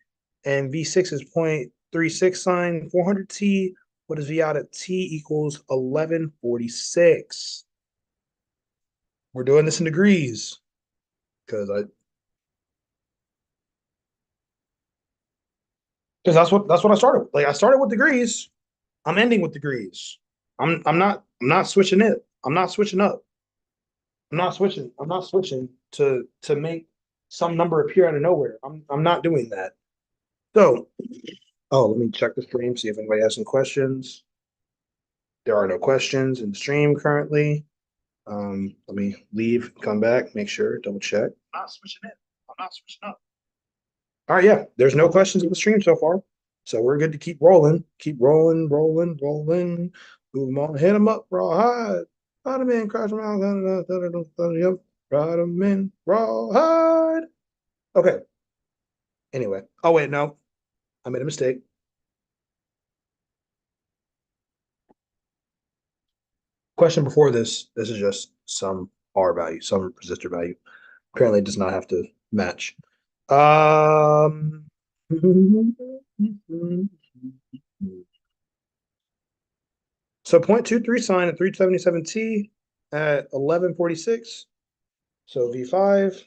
and V6 is 0.36 sine 400T. What is V out at T equals 1146? We're doing this in degrees because that's what I started with. Like I started with degrees. I'm ending with degrees. I'm not switching it. I'm not switching up. I'm not switching to make some number appear out of nowhere. I'm not doing that. So, oh, let me check the stream, see if anybody has some questions. There are no questions in the stream currently. Let me leave, come back, make sure, double check. I'm not switching it. I'm not switching up. All right, yeah, there's no questions in the stream so far. So we're good to keep rolling. Keep rolling, rolling, rolling. Move them on, hit them up, raw hide. Ride them in, crash them out. Ride them in, raw hide. Okay. Anyway. Oh, wait, no. I made a mistake. Question before this is just some R value, some resistor value. Apparently it does not have to match. So 0.23 sine at 377T at 1146. So V5.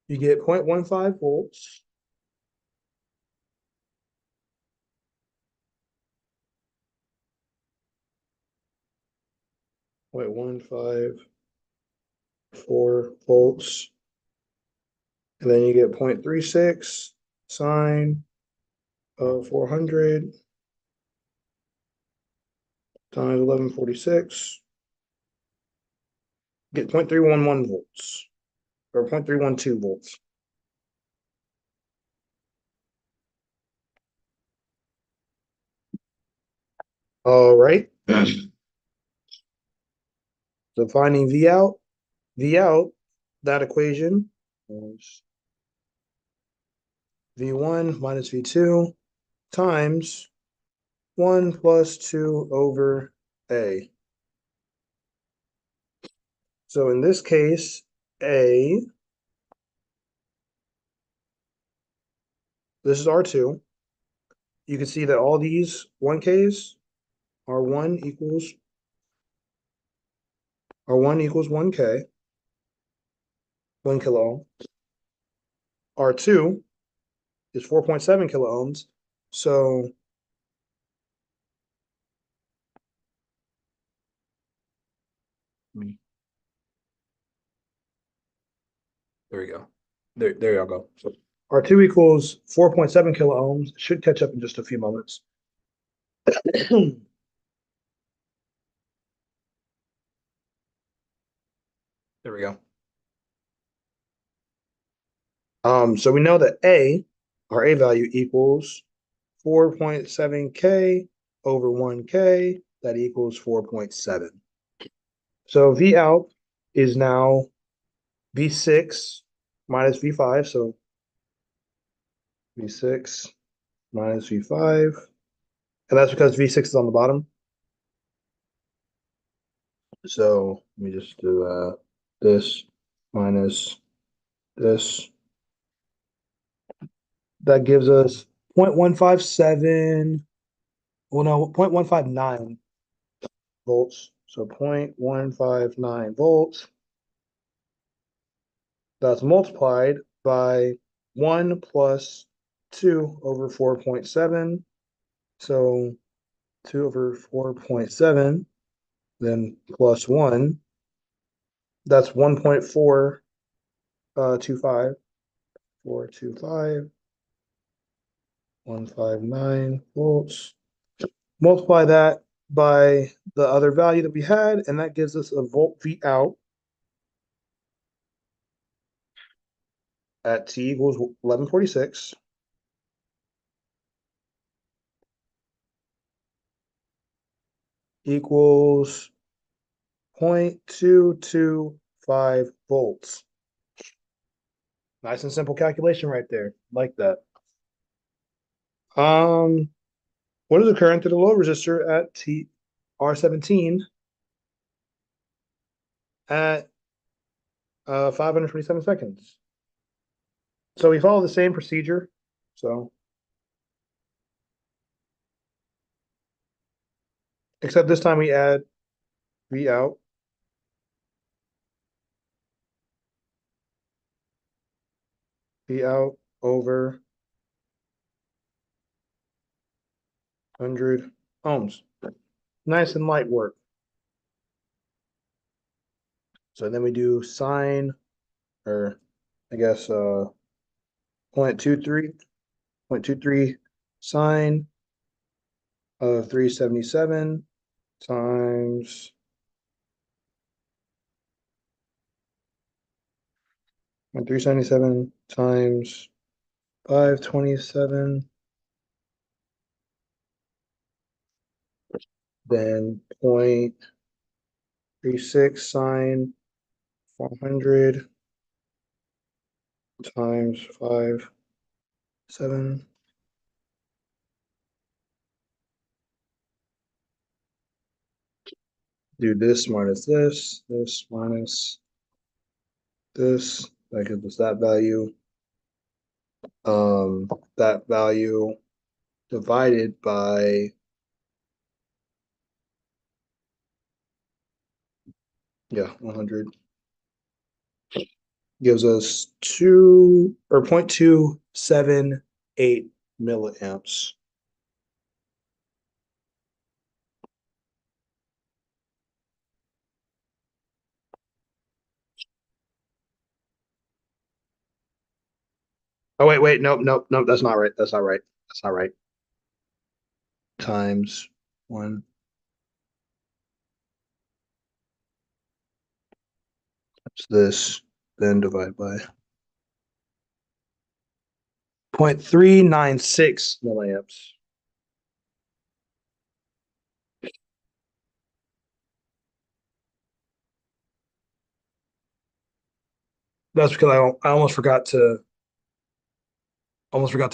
You get 0.15 volts. Point 154 volts. And then you get 0.36 sine of 400 times 1146. Get 0.311 volts or 0.312 volts. All right. So finding V out, that equation is V1 minus V2 times 1 plus 2 over A. So in this case, A, this is R2. You can see that all these 1Ks, R1 equals R1 equals 1K, 1 kilo ohm. R2 is 4.7 kilo ohms. So there we go. There y'all go. So R2 equals 4.7 kilo ohms. Should catch up in just a few moments. There we go. So we know that our A value equals 4.7K over 1K. That equals 4.7. So V out is now V6 minus V5. So V6 minus V5. And that's because V6 is on the bottom. So let me just do this minus this. That gives us 0.157, well, no, 0.159 volts. So 0.159 volts. That's multiplied by 1 plus 2 over 4.7. So 2 over 4.7, then plus 1. That's 1.425, 425, 159 volts. Multiply that by the other value that we had, and that gives us a volt V out at T equals 1146. Equals 0.225 volts. Nice and simple calculation right there. Like that. What is the current to the load resistor at T R17 at 527 seconds? So we follow the same procedure. So except this time we add V out. V out over 100 ohms. Nice and light work. So then we do sine, or I guess 0.23 sine of 377 times 377 times 527, then 0.36 sine 400 times 5.7. Do this minus this minus this. That gives us that value. That value divided by, yeah, 100 gives us 0.278 milliamps. Oh, wait, nope, that's not right. That's not right. That's not right. Times 1. That's this, then divide by 0.396 milliamps. That's because I almost forgot to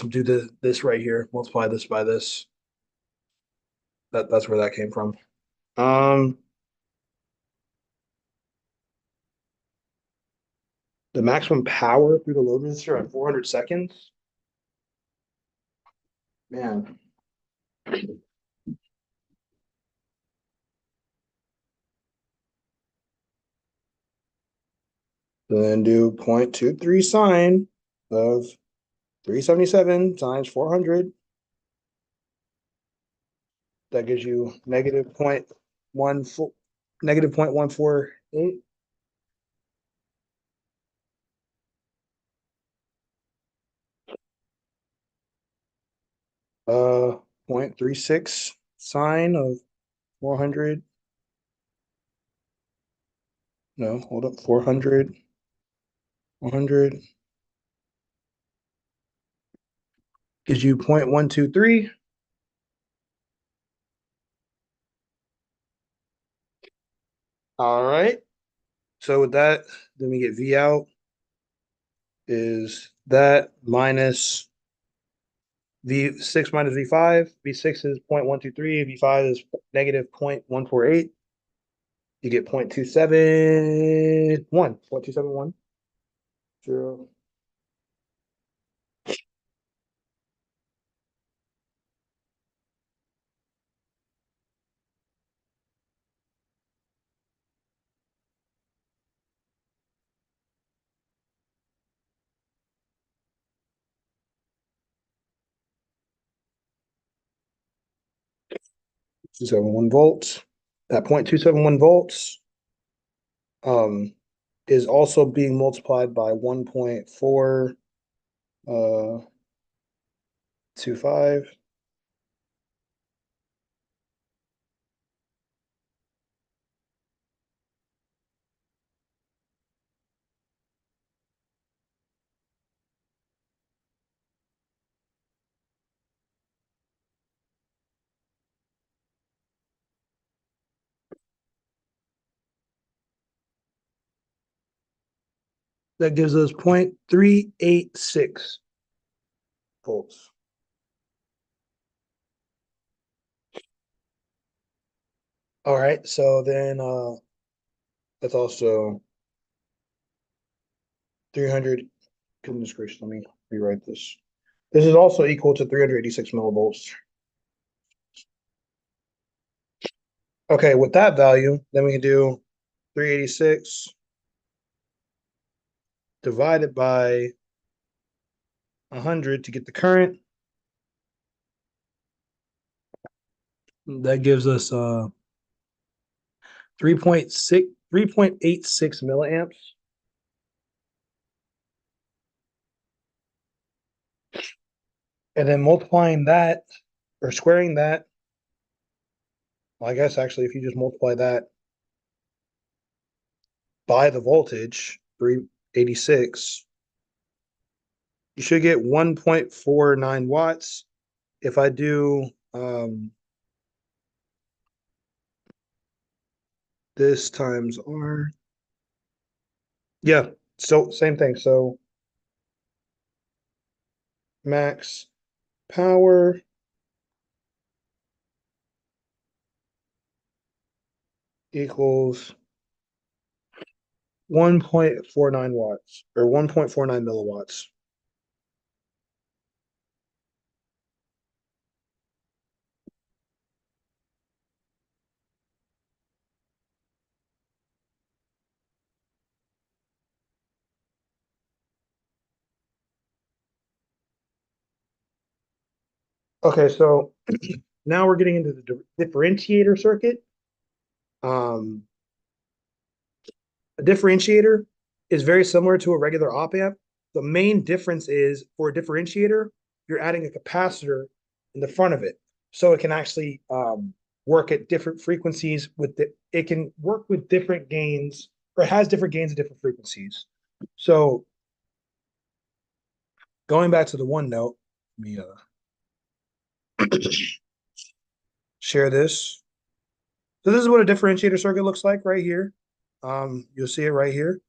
do this right here. Multiply this by this. That's where that came from. Um, the maximum power through the load resistor at 400 seconds. Man, then do 0.23 sine of 377 times 400. That gives you negative 0.148. 0.36 sine of 400. No, hold up, 400, 100 gives you 0.123. All right. So with that, then we get V out is that minus V6 minus V5. V6 is 0.123. V5 is negative 0.148. You get 0.271, 0.271, 0. 271 volts. That 0.271 volts um, is also being multiplied by 1.4 25. That gives us 0.386 volts. All right, so then that's also 300. Goodness gracious, let me rewrite this. This is also equal to 386 millivolts. Okay, with that value, then we can do 386 divided by 100 to get the current. That gives us 3.86 milliamps. And then multiplying that or squaring that, well, I guess actually if you just multiply that by the voltage, 386, you should get 1.49 watts. If I do this times R, yeah, so same thing. So max power equals 1.49 watts or 1.49 milliwatts. Okay, so now we're getting into the differentiator circuit. Um, a differentiator is very similar to a regular op amp. The main difference is for a differentiator, you're adding a capacitor in the front of it. So it can actually work at different frequencies it can work with different gains or it has different gains at different frequencies. So going back to the one note, let me share this. So this is what a differentiator circuit looks like right here. You'll see it right here.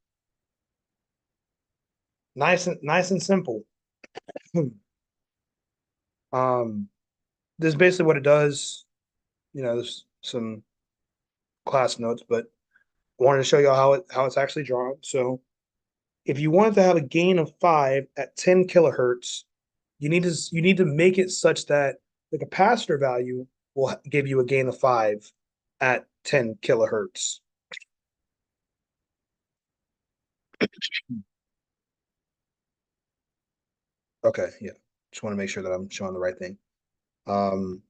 Nice and simple. Um, this is basically what it does. There's some class notes, but I wanted to show you how it's actually drawn. So if you wanted to have a gain of 5 at 10 kilohertz, you need to make it such that the capacitor value will give you a gain of 5 at 10 kilohertz. Okay, yeah. Just want to make sure that I'm showing the right thing. Um,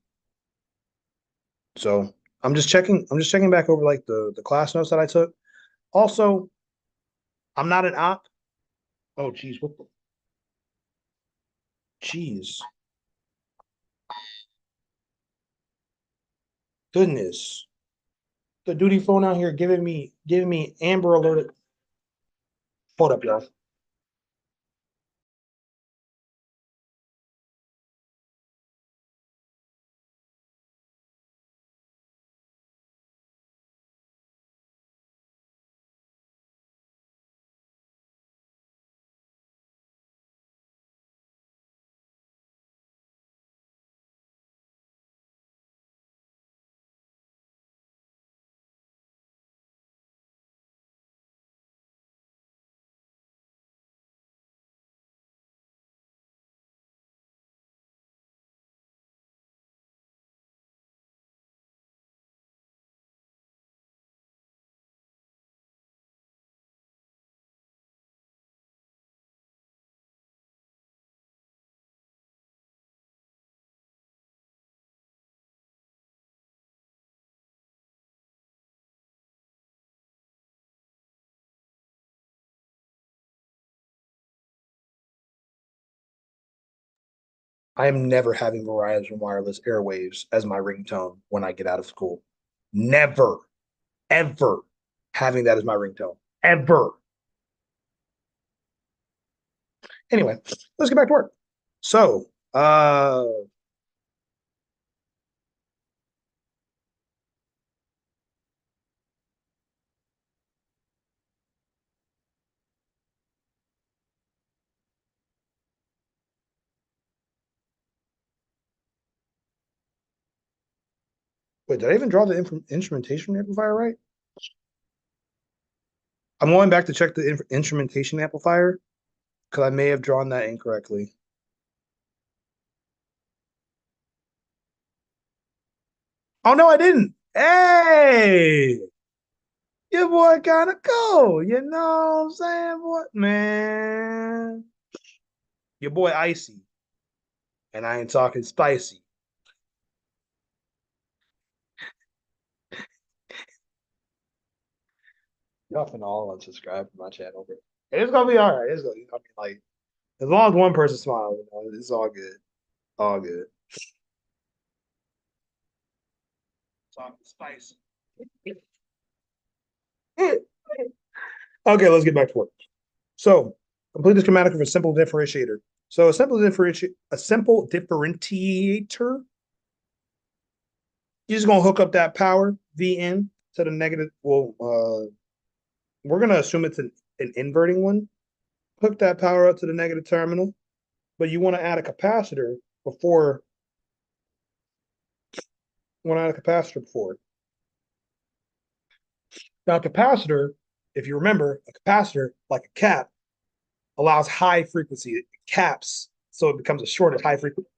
so I'm just checking back over like the class notes that I took. Also, I'm not an op. Oh, geez, what the geez. Goodness. The duty phone out here giving me Amber Alert. Hold up, y'all. I am never having Verizon Wireless Airwaves as my ringtone when I get out of school. Never, ever having that as my ringtone. Ever. Anyway, let's get back to work. So, wait, did I even draw the instrumentation amplifier right? I'm going back to check the instrumentation amplifier because I may have drawn that incorrectly. Oh no, I didn't. Hey, your boy kind of cool. You know what I'm saying, boy? Man, your boy icy, and I ain't talking spicy. Y'all finna all unsubscribe from my channel, bro. It's gonna be all right. It's gonna be, I mean, like, as long as one person smiles, you know, it's all good. All good. Talking spicy. Okay, let's get back to work. So, complete the schematic of a simple differentiator. So, a simple differentiator. You're just gonna hook up that power VN to the negative. Well, we're gonna assume it's an inverting one. Hook that power up to the negative terminal, but you want to add a capacitor before. Want to add a capacitor before. Now, a capacitor, if you remember, a capacitor like a cap allows high frequency. It caps, so it becomes a short at high frequency.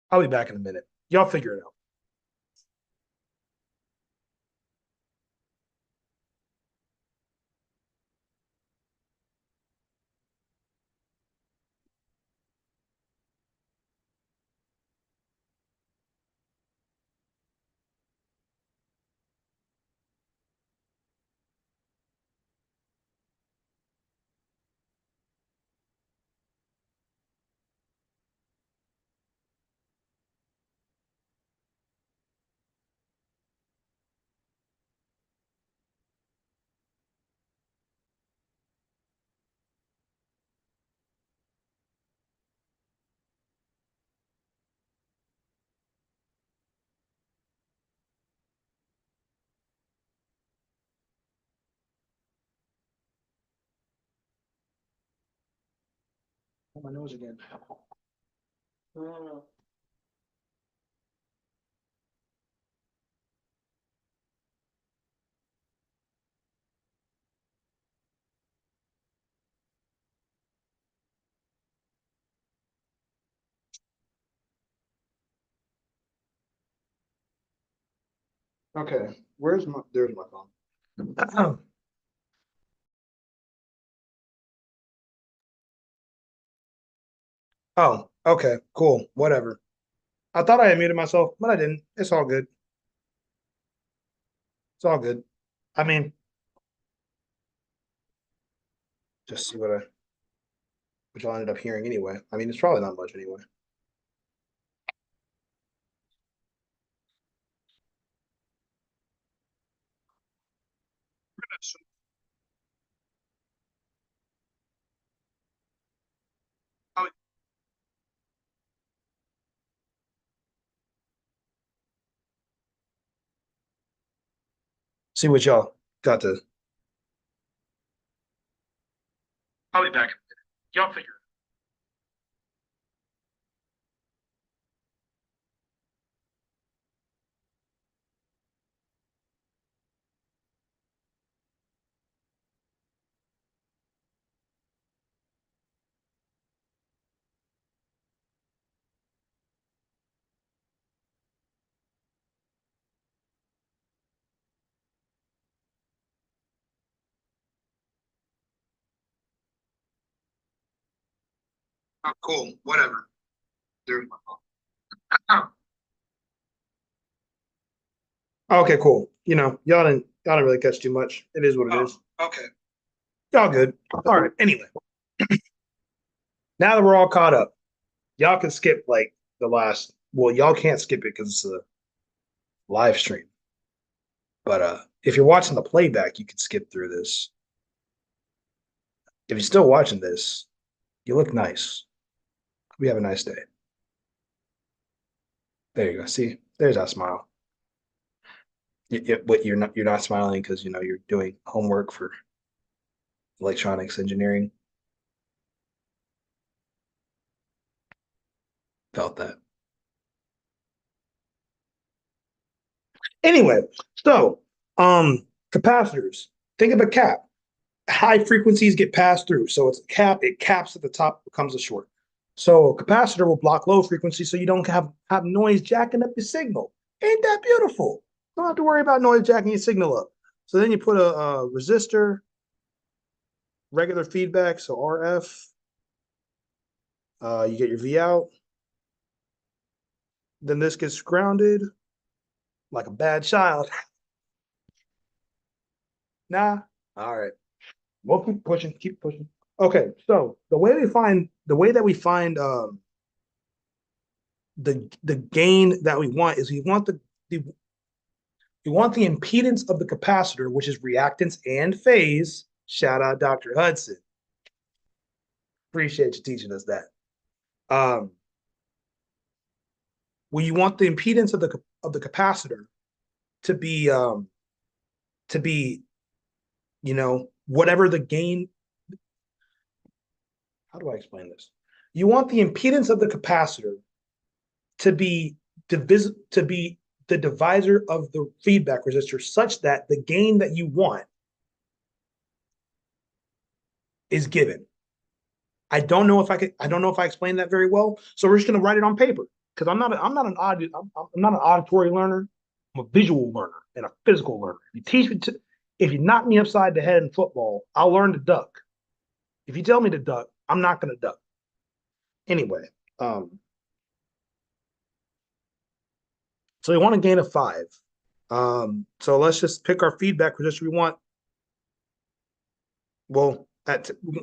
I'll be back in a minute. Y'all figure it out. Oh, my nose again. Okay, where's my? There's my phone. Oh, okay, cool, whatever. I thought I had muted myself, but I didn't. It's all good. It's all good. I mean, just see what y'all ended up hearing anyway. I mean, it's probably not much anyway. See what y'all got to. I'll be back. Y'all figure Oh, cool. Whatever. There's my phone. Oh, okay, cool. Y'all didn't really catch too much. It is what it is. Okay. Y'all good. All right. Anyway, now that we're all caught up, y'all can skip like the last. Well, y'all can't skip it because it's a live stream. But if you're watching the playback, you can skip through this. If you're still watching this, you look nice. We have a nice day. There you go. See, there's that smile. But you're not smiling because you're doing homework for electronics engineering. Felt that. Anyway, so capacitors. Think of a cap. High frequencies get passed through. So it's a cap, it caps at the top, becomes a short. So a capacitor will block low frequency so you don't have noise jacking up your signal. Ain't that beautiful? Don't have to worry about noise jacking your signal up. So then you put a resistor, regular feedback, so RF. You get your V out. Then this gets grounded like a bad child. Nah. All right. We'll keep pushing, keep pushing. Okay, so the way that we find the gain that we want is the we want the impedance of the capacitor, which is reactance and phase. Shout out Dr. Hudson. Appreciate you teaching us that. Um, well, you want the impedance of the capacitor to be to be whatever the gain. How do I explain this? You want the impedance of the capacitor to be to be the divisor of the feedback resistor such that the gain that you want is given. I don't know if I explained that very well. So we're just gonna write it on paper because I'm not an auditory learner. I'm a visual learner and a physical learner. If you knock me upside the head in football, I'll learn to duck. If you tell me to duck, I'm not gonna duck. Anyway, so we want a gain of 5. So let's just pick our feedback resistor. Well,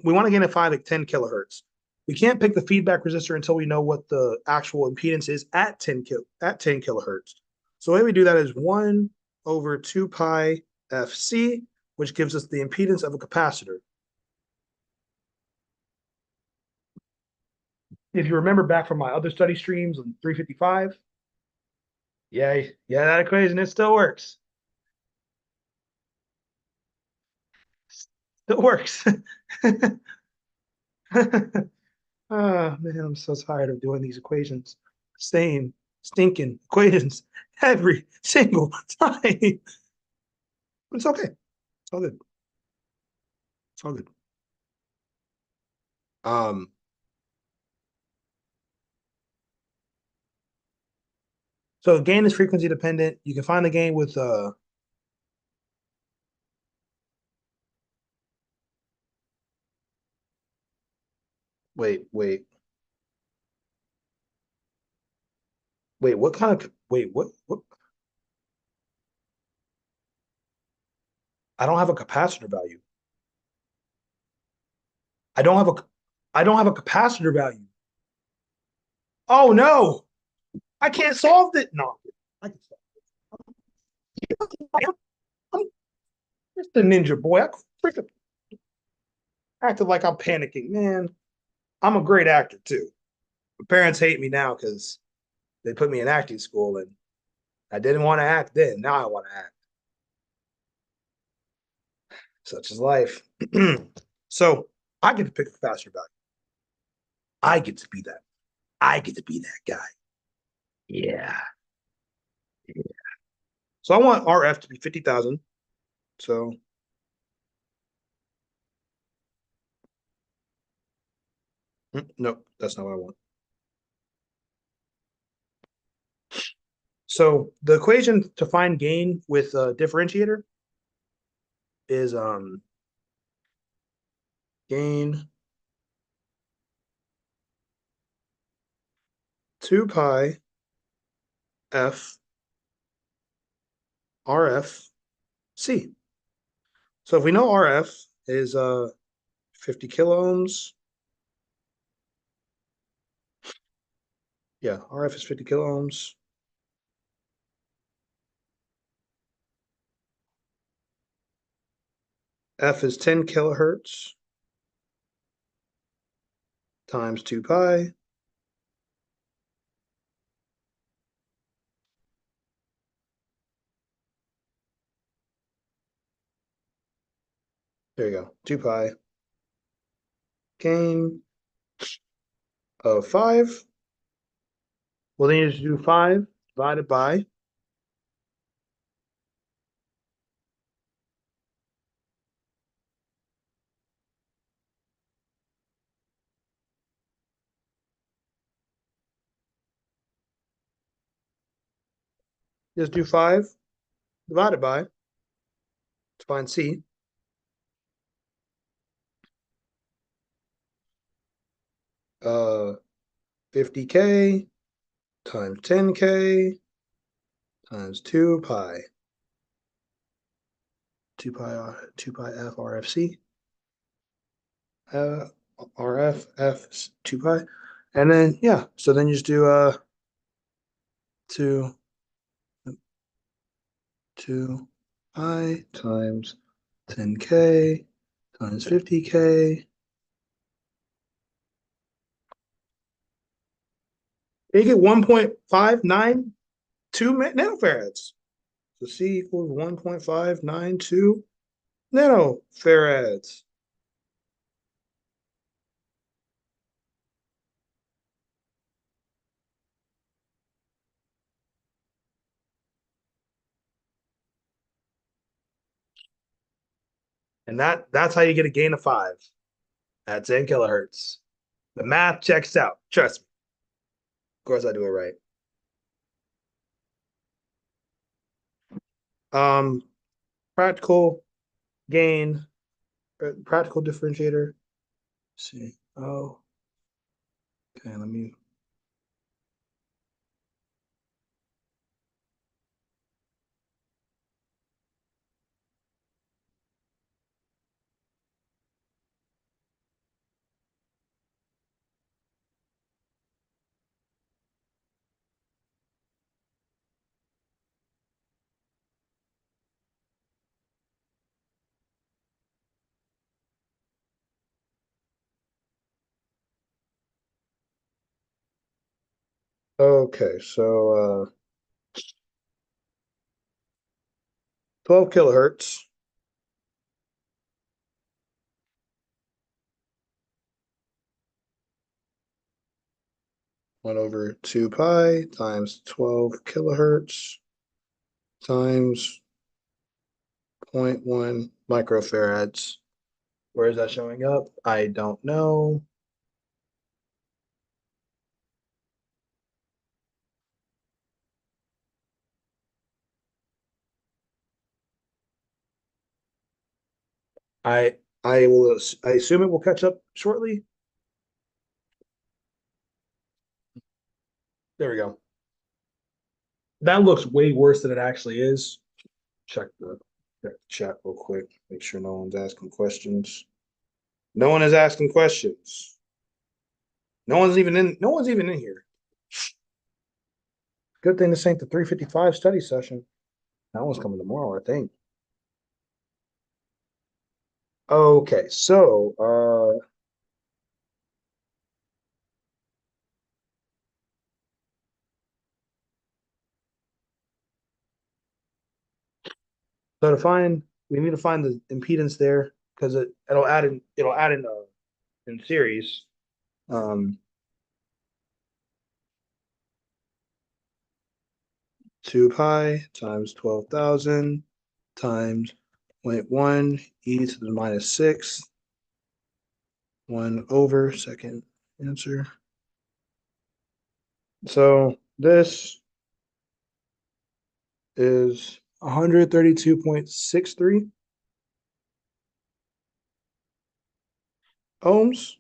we want to gain a 5 at 10 kilohertz. We can't pick the feedback resistor until we know what the actual impedance is at 10 kilohertz. So the way we do that is 1 over 2 pi FC, which gives us the impedance of a capacitor. If you remember back from my other study streams on 355, yeah, that equation, it still works. Still works. Oh man, I'm so tired of doing these equations. Same stinking equations every single time. It's okay. It's all good. It's all good. Um, so gain is frequency dependent. You can find the gain with wait. What kind of what I don't have a capacitor value. I don't have a I don't have a capacitor value. Oh no, I can't solve it. No, I can solve it. I'm just the ninja boy. I freaking acted like I'm panicking, man. I'm a great actor too. My parents hate me now because they put me in acting school and I didn't want to act then. Now I want to act. Such is life. So I get to pick a faster value. I get to be that. I get to be that guy. Yeah. Yeah. So I want RF to be 50,000. So no, that's not what I want. So the equation to find gain with a differentiator is gain 2 pi f RF C. So if we know RF is 50 kilo ohms, yeah, RF is 50 kilo ohms. F is 10 kilohertz times 2 pi. There you go, 2 pi gain of 5. Well, then you just do 5 divided by, just do 5 divided by, to find C. 50K times 10K times 2 pi. 2 pi F RFC. RF F 2 pi. And then, yeah, so then you just do 2 pi times 10K times 50K. You get 1.592 nanofarads. So C equals 1.592 nanofarads. And that's how you get a gain of 5 at 10 kilohertz. The math checks out. Trust me. Of course I do it right. Um, practical gain, practical differentiator. Let's see. Oh, okay. Let me. Okay, so 12 kilohertz. One over 2 pi times 12 kilohertz times 0.1 microfarads. Where is that showing up? I don't know. I I assume it will catch up shortly. There we go. That looks way worse than it actually is. Check the chat real quick. Make sure no one's asking questions. No one is asking questions. No one's even in here. Good thing this ain't the 355 study session. That one's coming tomorrow, I think. Okay, so to find we need to find the impedance there because it'll add in series. Um 2 pi times 12,000 times 0.1 e to the minus 6, 1 over second answer. So this is 132.63 ohms.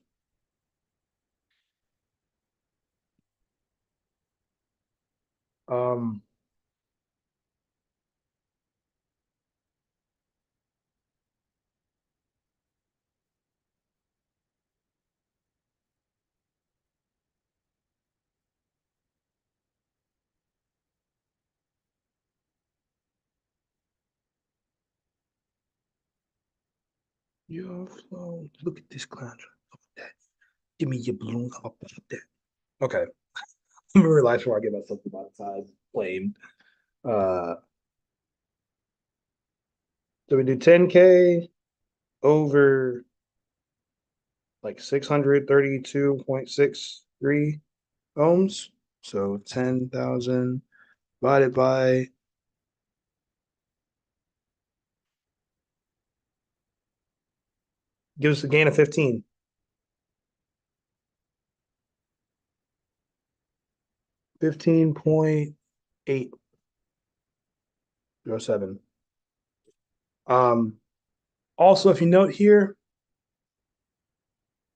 Um, your flow. Look at this clown. Look at that. Give me your balloon. I'll pop that. Okay. Let me realize before I get myself demonetized. Blamed. Uh, so we do 10K over like 632.63 ohms. So 10,000 divided by, gives us a gain of 15. 15.807. Um, Also, if you note here,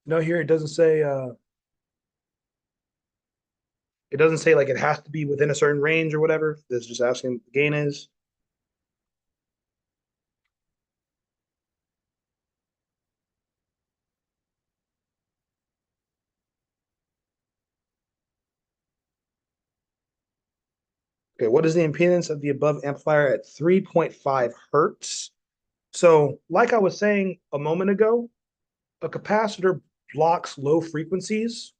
it doesn't say like it has to be within a certain range or whatever. It's just asking what the gain is. Okay, what is the impedance of the above amplifier at 3.5 hertz? So, like I was saying a moment ago, a capacitor blocks low frequencies.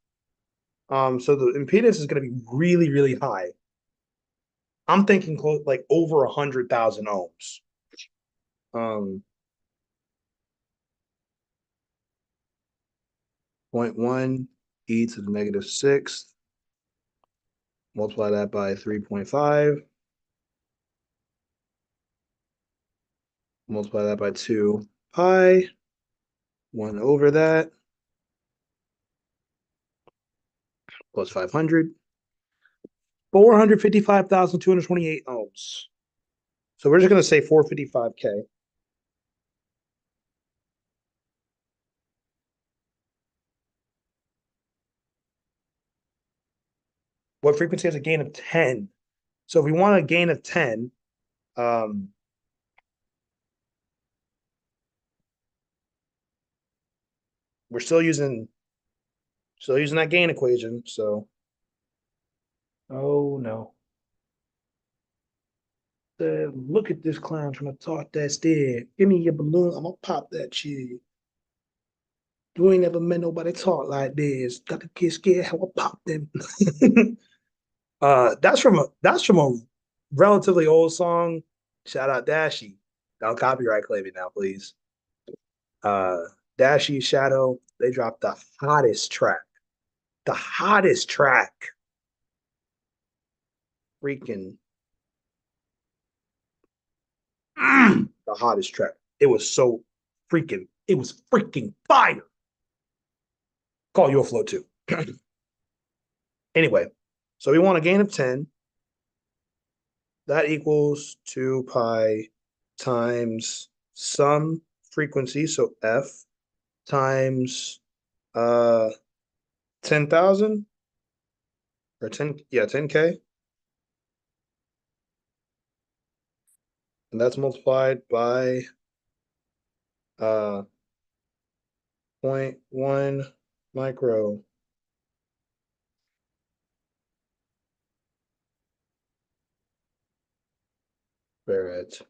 So the impedance is going to be really, really high. I'm thinking close, like over 100,000 ohms. Um, 0.1 e to the negative sixth, multiply that by 3.5, multiply that by 2 pi, 1 over that, plus 500, 455,228 ohms. So we're just going to say 455K. What frequency has a gain of 10? So if we want a gain of 10, um, we're still using that gain equation. So, oh no. Look at this clown trying to talk that stare. Give me your balloon. I'm gonna pop that shit. You ain't never met nobody talk like this. Got to get scared how I pop them. That's from a relatively old song. Shout out Dashy. Don't copyright claim it now, please. Uh Dashy Shadow, they dropped the hottest track. The hottest track. Freaking the hottest track. It was freaking fire. Call your flow too. Anyway, so we want a gain of 10. That equals 2 pi times some frequency, so F times uh 10,000 or 10, yeah, 10K. And that's multiplied by uh zero point 0.1 micro farad.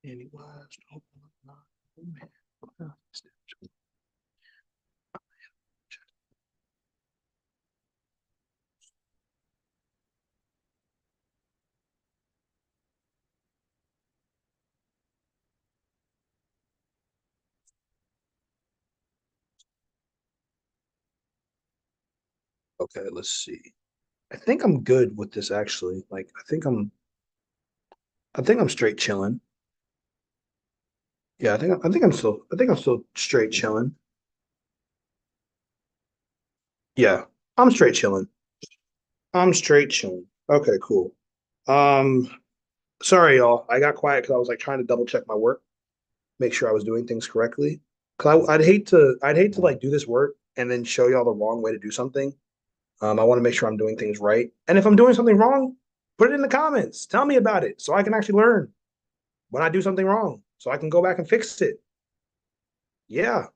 Andy Wise. Oh, man. Okay, let's see. I think I'm good with this actually. Like I think I'm straight chilling. Yeah, I think I'm still straight chilling. Yeah, I'm straight chilling. I'm straight chilling. Okay, cool. Um, sorry y'all. I got quiet because I was like trying to double check my work, make sure I was doing things correctly. Cause I'd hate to like do this work and then show y'all the wrong way to do something. I want to make sure I'm doing things right. And if I'm doing something wrong, put it in the comments. Tell me about it so I can actually learn when I do something wrong, so I can go back and fix it. Yeah,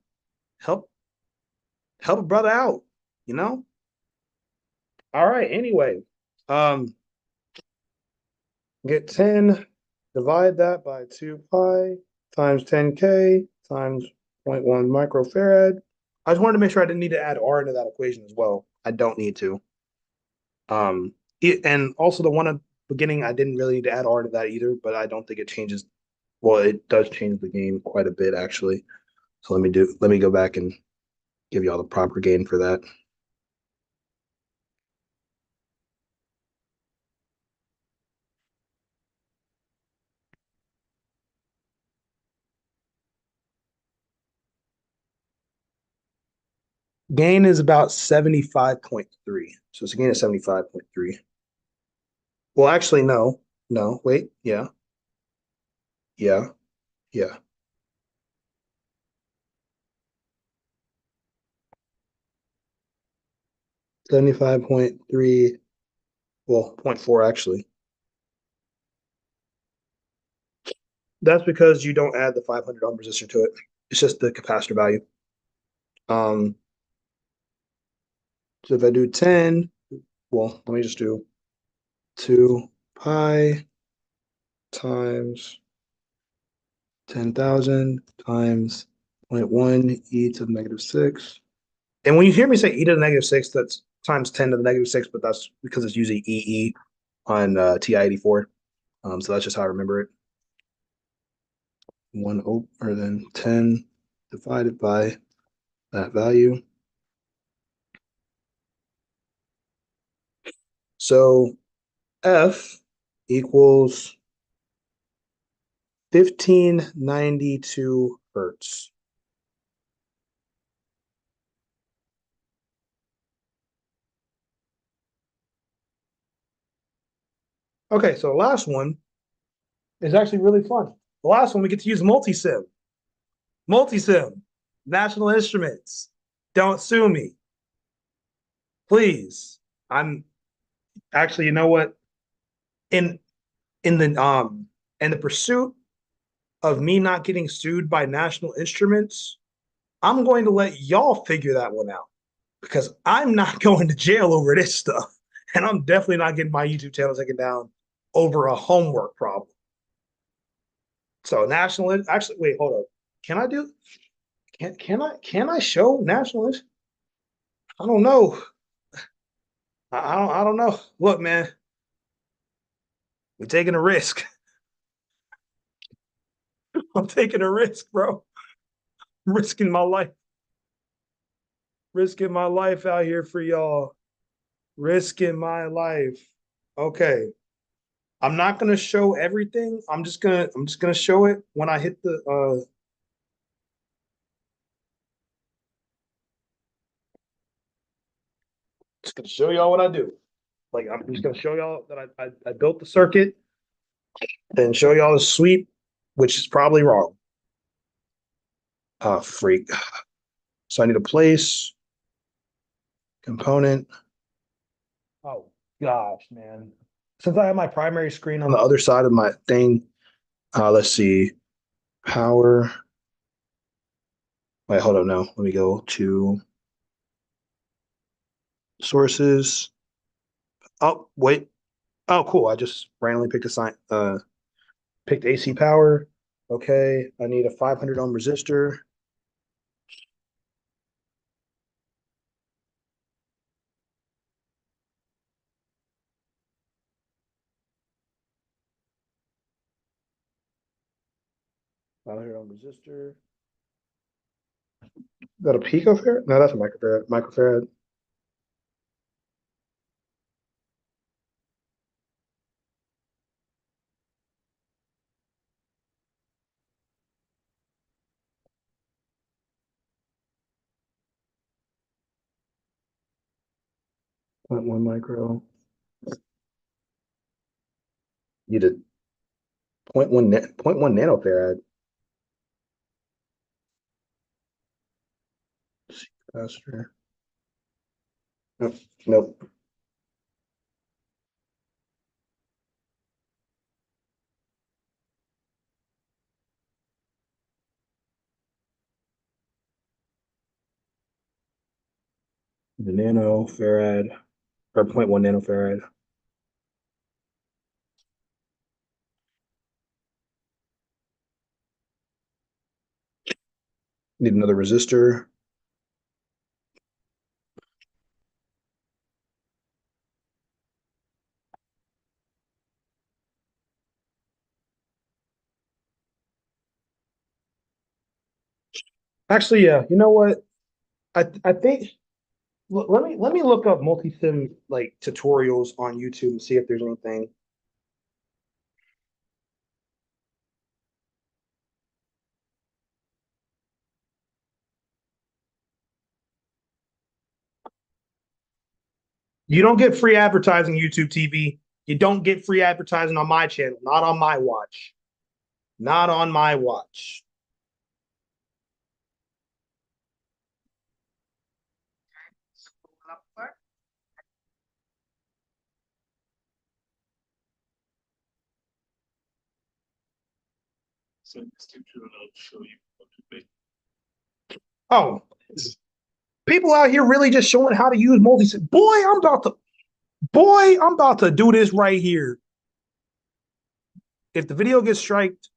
help help a brother out, you know? All right, anyway. Um, get 10, divide that by 2 pi times 10K times zero point 0.1 microfarad. I just wanted to make sure I didn't need to add R into that equation as well. I don't need to. And also the one at the beginning, I didn't really need to add R to that either, but I don't think it changes. Well, it does change the game quite a bit actually. So let me go back and give you all the proper gain for that. Gain is about 75.3. So it's a gain of 75.3. Well, actually, no. No, wait. Yeah. Yeah. Yeah. 75.3. Well, zero point 0.4 actually. That's because you don't add the 500 ohm resistor to it. It's just the capacitor value. Um, so if I do 10, well, let me just do 2 pi times 10,000 times zero point 0.1 e to the negative 6. And when you hear me say e to the negative 6, that's times 10 to the negative 6, but that's because it's using EE on TI-84. So that's just how I remember it. 1 or then 10 divided by that value. So F equals 1592 hertz. Okay, so the last one is actually really fun. The last one we get to use multisim. Multisim, National Instruments. Don't sue me, please. I'm actually, you know what? In in the in the pursuit of me not getting sued by National Instruments, I'm going to let y'all figure that one out because I'm not going to jail over this stuff. And I'm definitely not getting my YouTube channel taken down over a homework problem. So national actually wait, hold up. Can I do can I show national? I don't know. I don't know. Look, man, we're taking a risk. I'm taking a risk, bro. I'm risking my life. Risking my life out here for y'all. Risking my life. Okay. I'm not gonna show everything. I'm just gonna show it when I hit the just gonna show y'all what I do. Like I'm just gonna show y'all that I built the circuit, then show y'all the sweep, which is probably wrong. Freak. So I need a place, component. Oh gosh, man. Since I have my primary screen on the other side of my thing, let's see. Power. Wait, hold on. No, let me go to sources. Oh, wait. Oh, cool. I just randomly picked a sign. Picked AC power. Okay, I need a 500 ohm resistor. Five hundred ohm resistor. Is that a picofarad? No, that's a microfarad. Microfarad. Point 0.1 micro. You did point 0.1 point 0.1 nanofarad. Capacitor. Nope. Nope. The nanofarad or point 0.1 nanofarad. Need another resistor. Actually, yeah. You know what? I think let me look up multi-sim like tutorials on YouTube and see if there's anything. You don't get free advertising YouTube TV. You don't get free advertising on my channel. Not on my watch. Not on my watch. Oh, people out here really just showing how to use multi. Boy, I'm about to do this right here. If the video gets striked,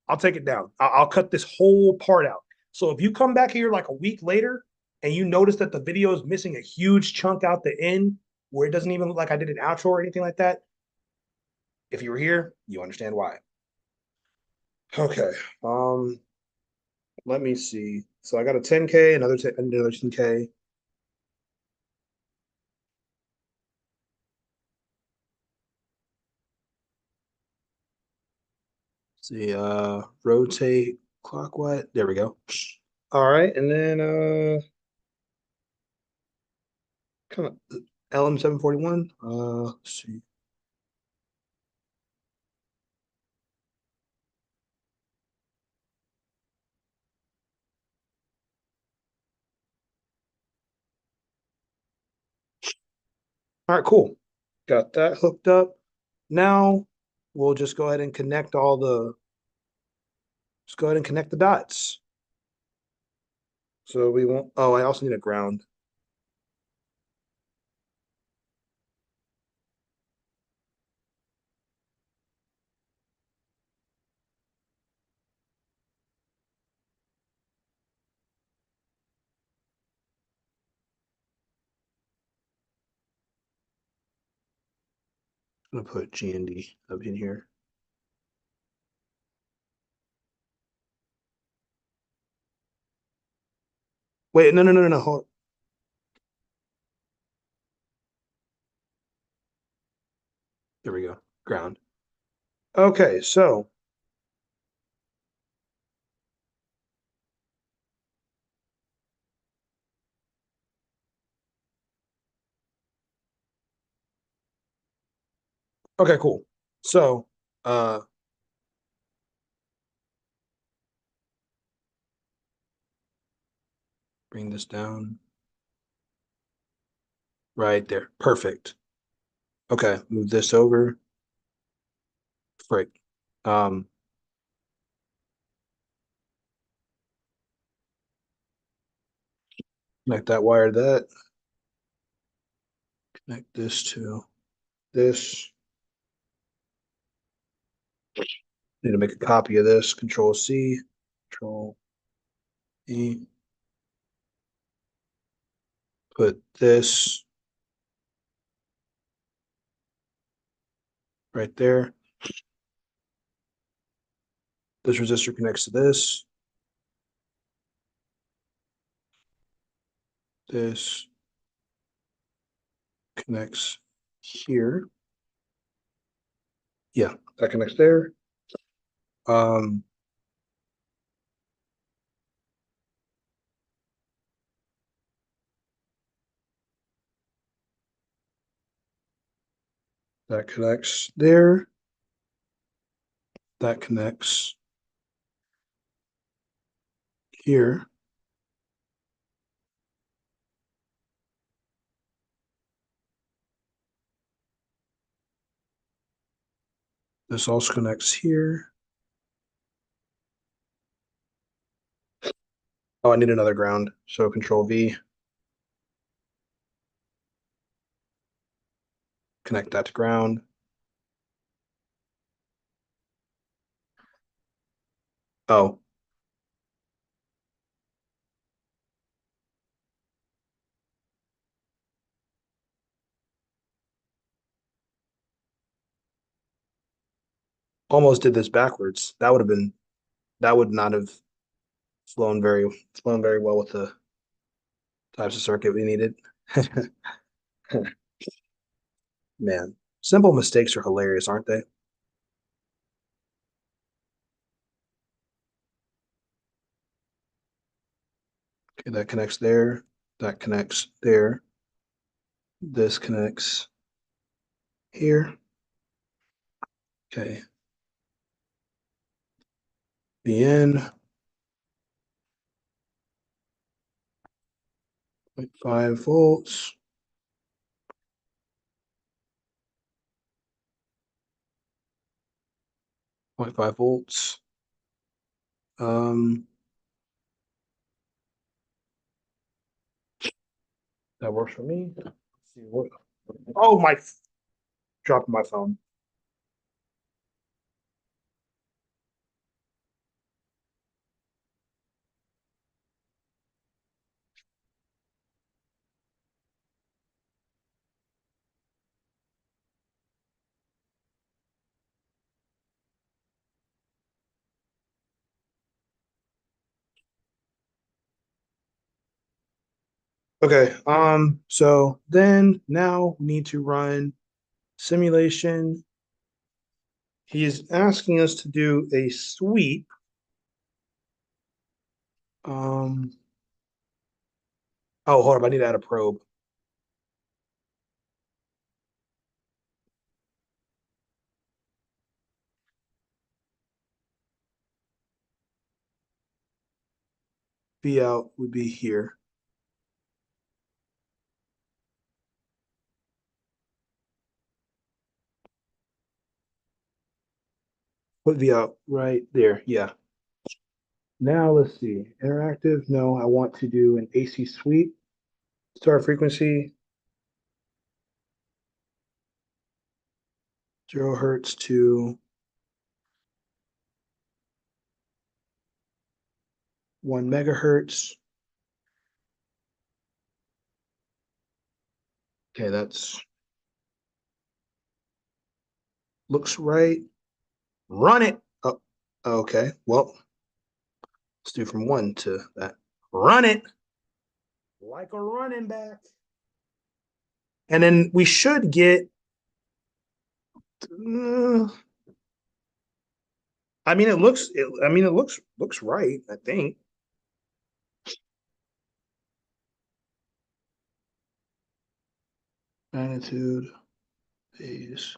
I'll take it down. I'll cut this whole part out. So if you come back here like a week later and you notice that the video is missing a huge chunk out the end where it doesn't even look like I did an outro or anything like that, if you were here, you understand why. Okay. Um, Let me see. So I got a 10K, another 10K. See, rotate clockwise. There we go. All right, and then come on, LM741. Let's see. All right, cool. Got that hooked up. Now we'll just go ahead and connect just go ahead and connect the dots. So we won't, oh, I also need a ground. I'm gonna put G and D up in here. Wait, no, no, no, no, no. Hold. There we go. Ground. Okay, so okay, cool. So bring this down right there. Perfect. Okay, move this over. Frick. Um, Connect that wire to that. Connect this to this. Need to make a copy of this. Control C, Control E. Put this right there. This resistor connects to this. This connects here. Yeah, that connects there. Um, that connects there. That connects here. This also connects here. Oh, I need another ground. So Control V. Connect that to ground. Oh, almost did this backwards. That would not have flown very well with the types of circuit we needed. Man, simple mistakes are hilarious, aren't they? Okay, that connects there. That connects there. This connects here. Okay. The in 0.5 volts. 0.5 volts. That works for me. Let's see what. Oh my! Dropped my phone. Okay. So then now we need to run simulation. He is asking us to do a sweep. Um. Oh, hold up. I need to add a probe. V out would be here. Put V out right there. Yeah. Now let's see. Interactive. No, I want to do an AC sweep. Start frequency 0 hertz to 1 megahertz. Okay, that's looks right. Run it. Oh, okay. Well, let's do from 1 to that. Run it like a running back. And then we should get. I mean, it looks. I mean, it looks right. I think. Magnitude, phase.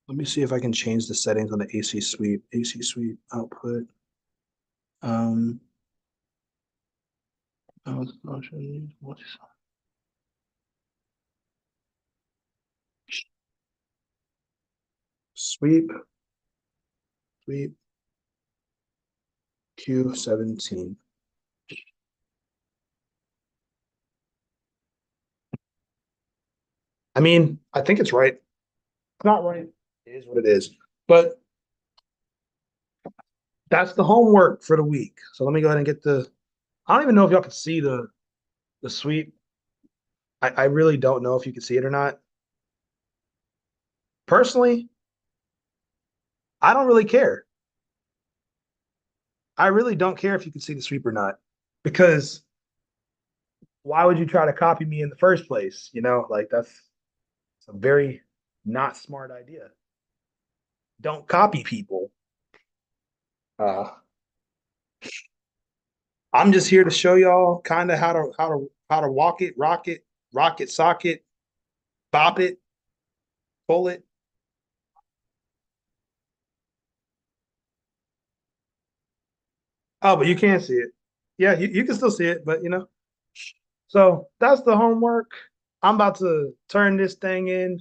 Let me see if I can change the settings on the AC sweep. AC sweep output. Um. Sweep. Sweep. Q17. I mean, I think it's right. It's not right. It is what it is. But that's the homework for the week. So let me go ahead and get the. I don't even know if y'all can see the sweep. I really don't know if you can see it or not. Personally, I don't really care. I really don't care if you can see the sweep or not, because why would you try to copy me in the first place? Like that's a very not smart idea. Don't copy people. Uh, I'm just here to show y'all kind of how to walk it, rock it, sock it, bop it, pull it. Oh, but you can't see it. Yeah, you can still see it, but So that's the homework. I'm about to turn this thing in.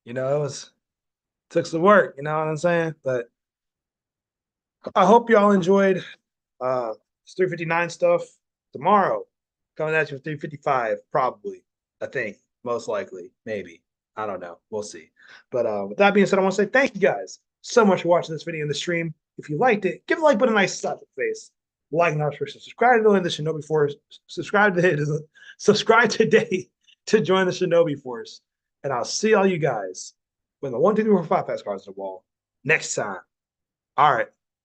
It was took some work, you know what I'm saying? But I hope y'all enjoyed this 359 stuff. Tomorrow, coming at you with 355, probably. I think, most likely, maybe. I don't know. We'll see. But with that being said, I want to say thank you guys so much for watching this video in the stream. If you liked it, give the like button a nice slap in the face. Like and subscribe to the Shinobi Force. Subscribe today to join the Shinobi Force. And I'll see all you guys when the 1, 2, 3, 4, 5 pass cards on the wall next time. All right.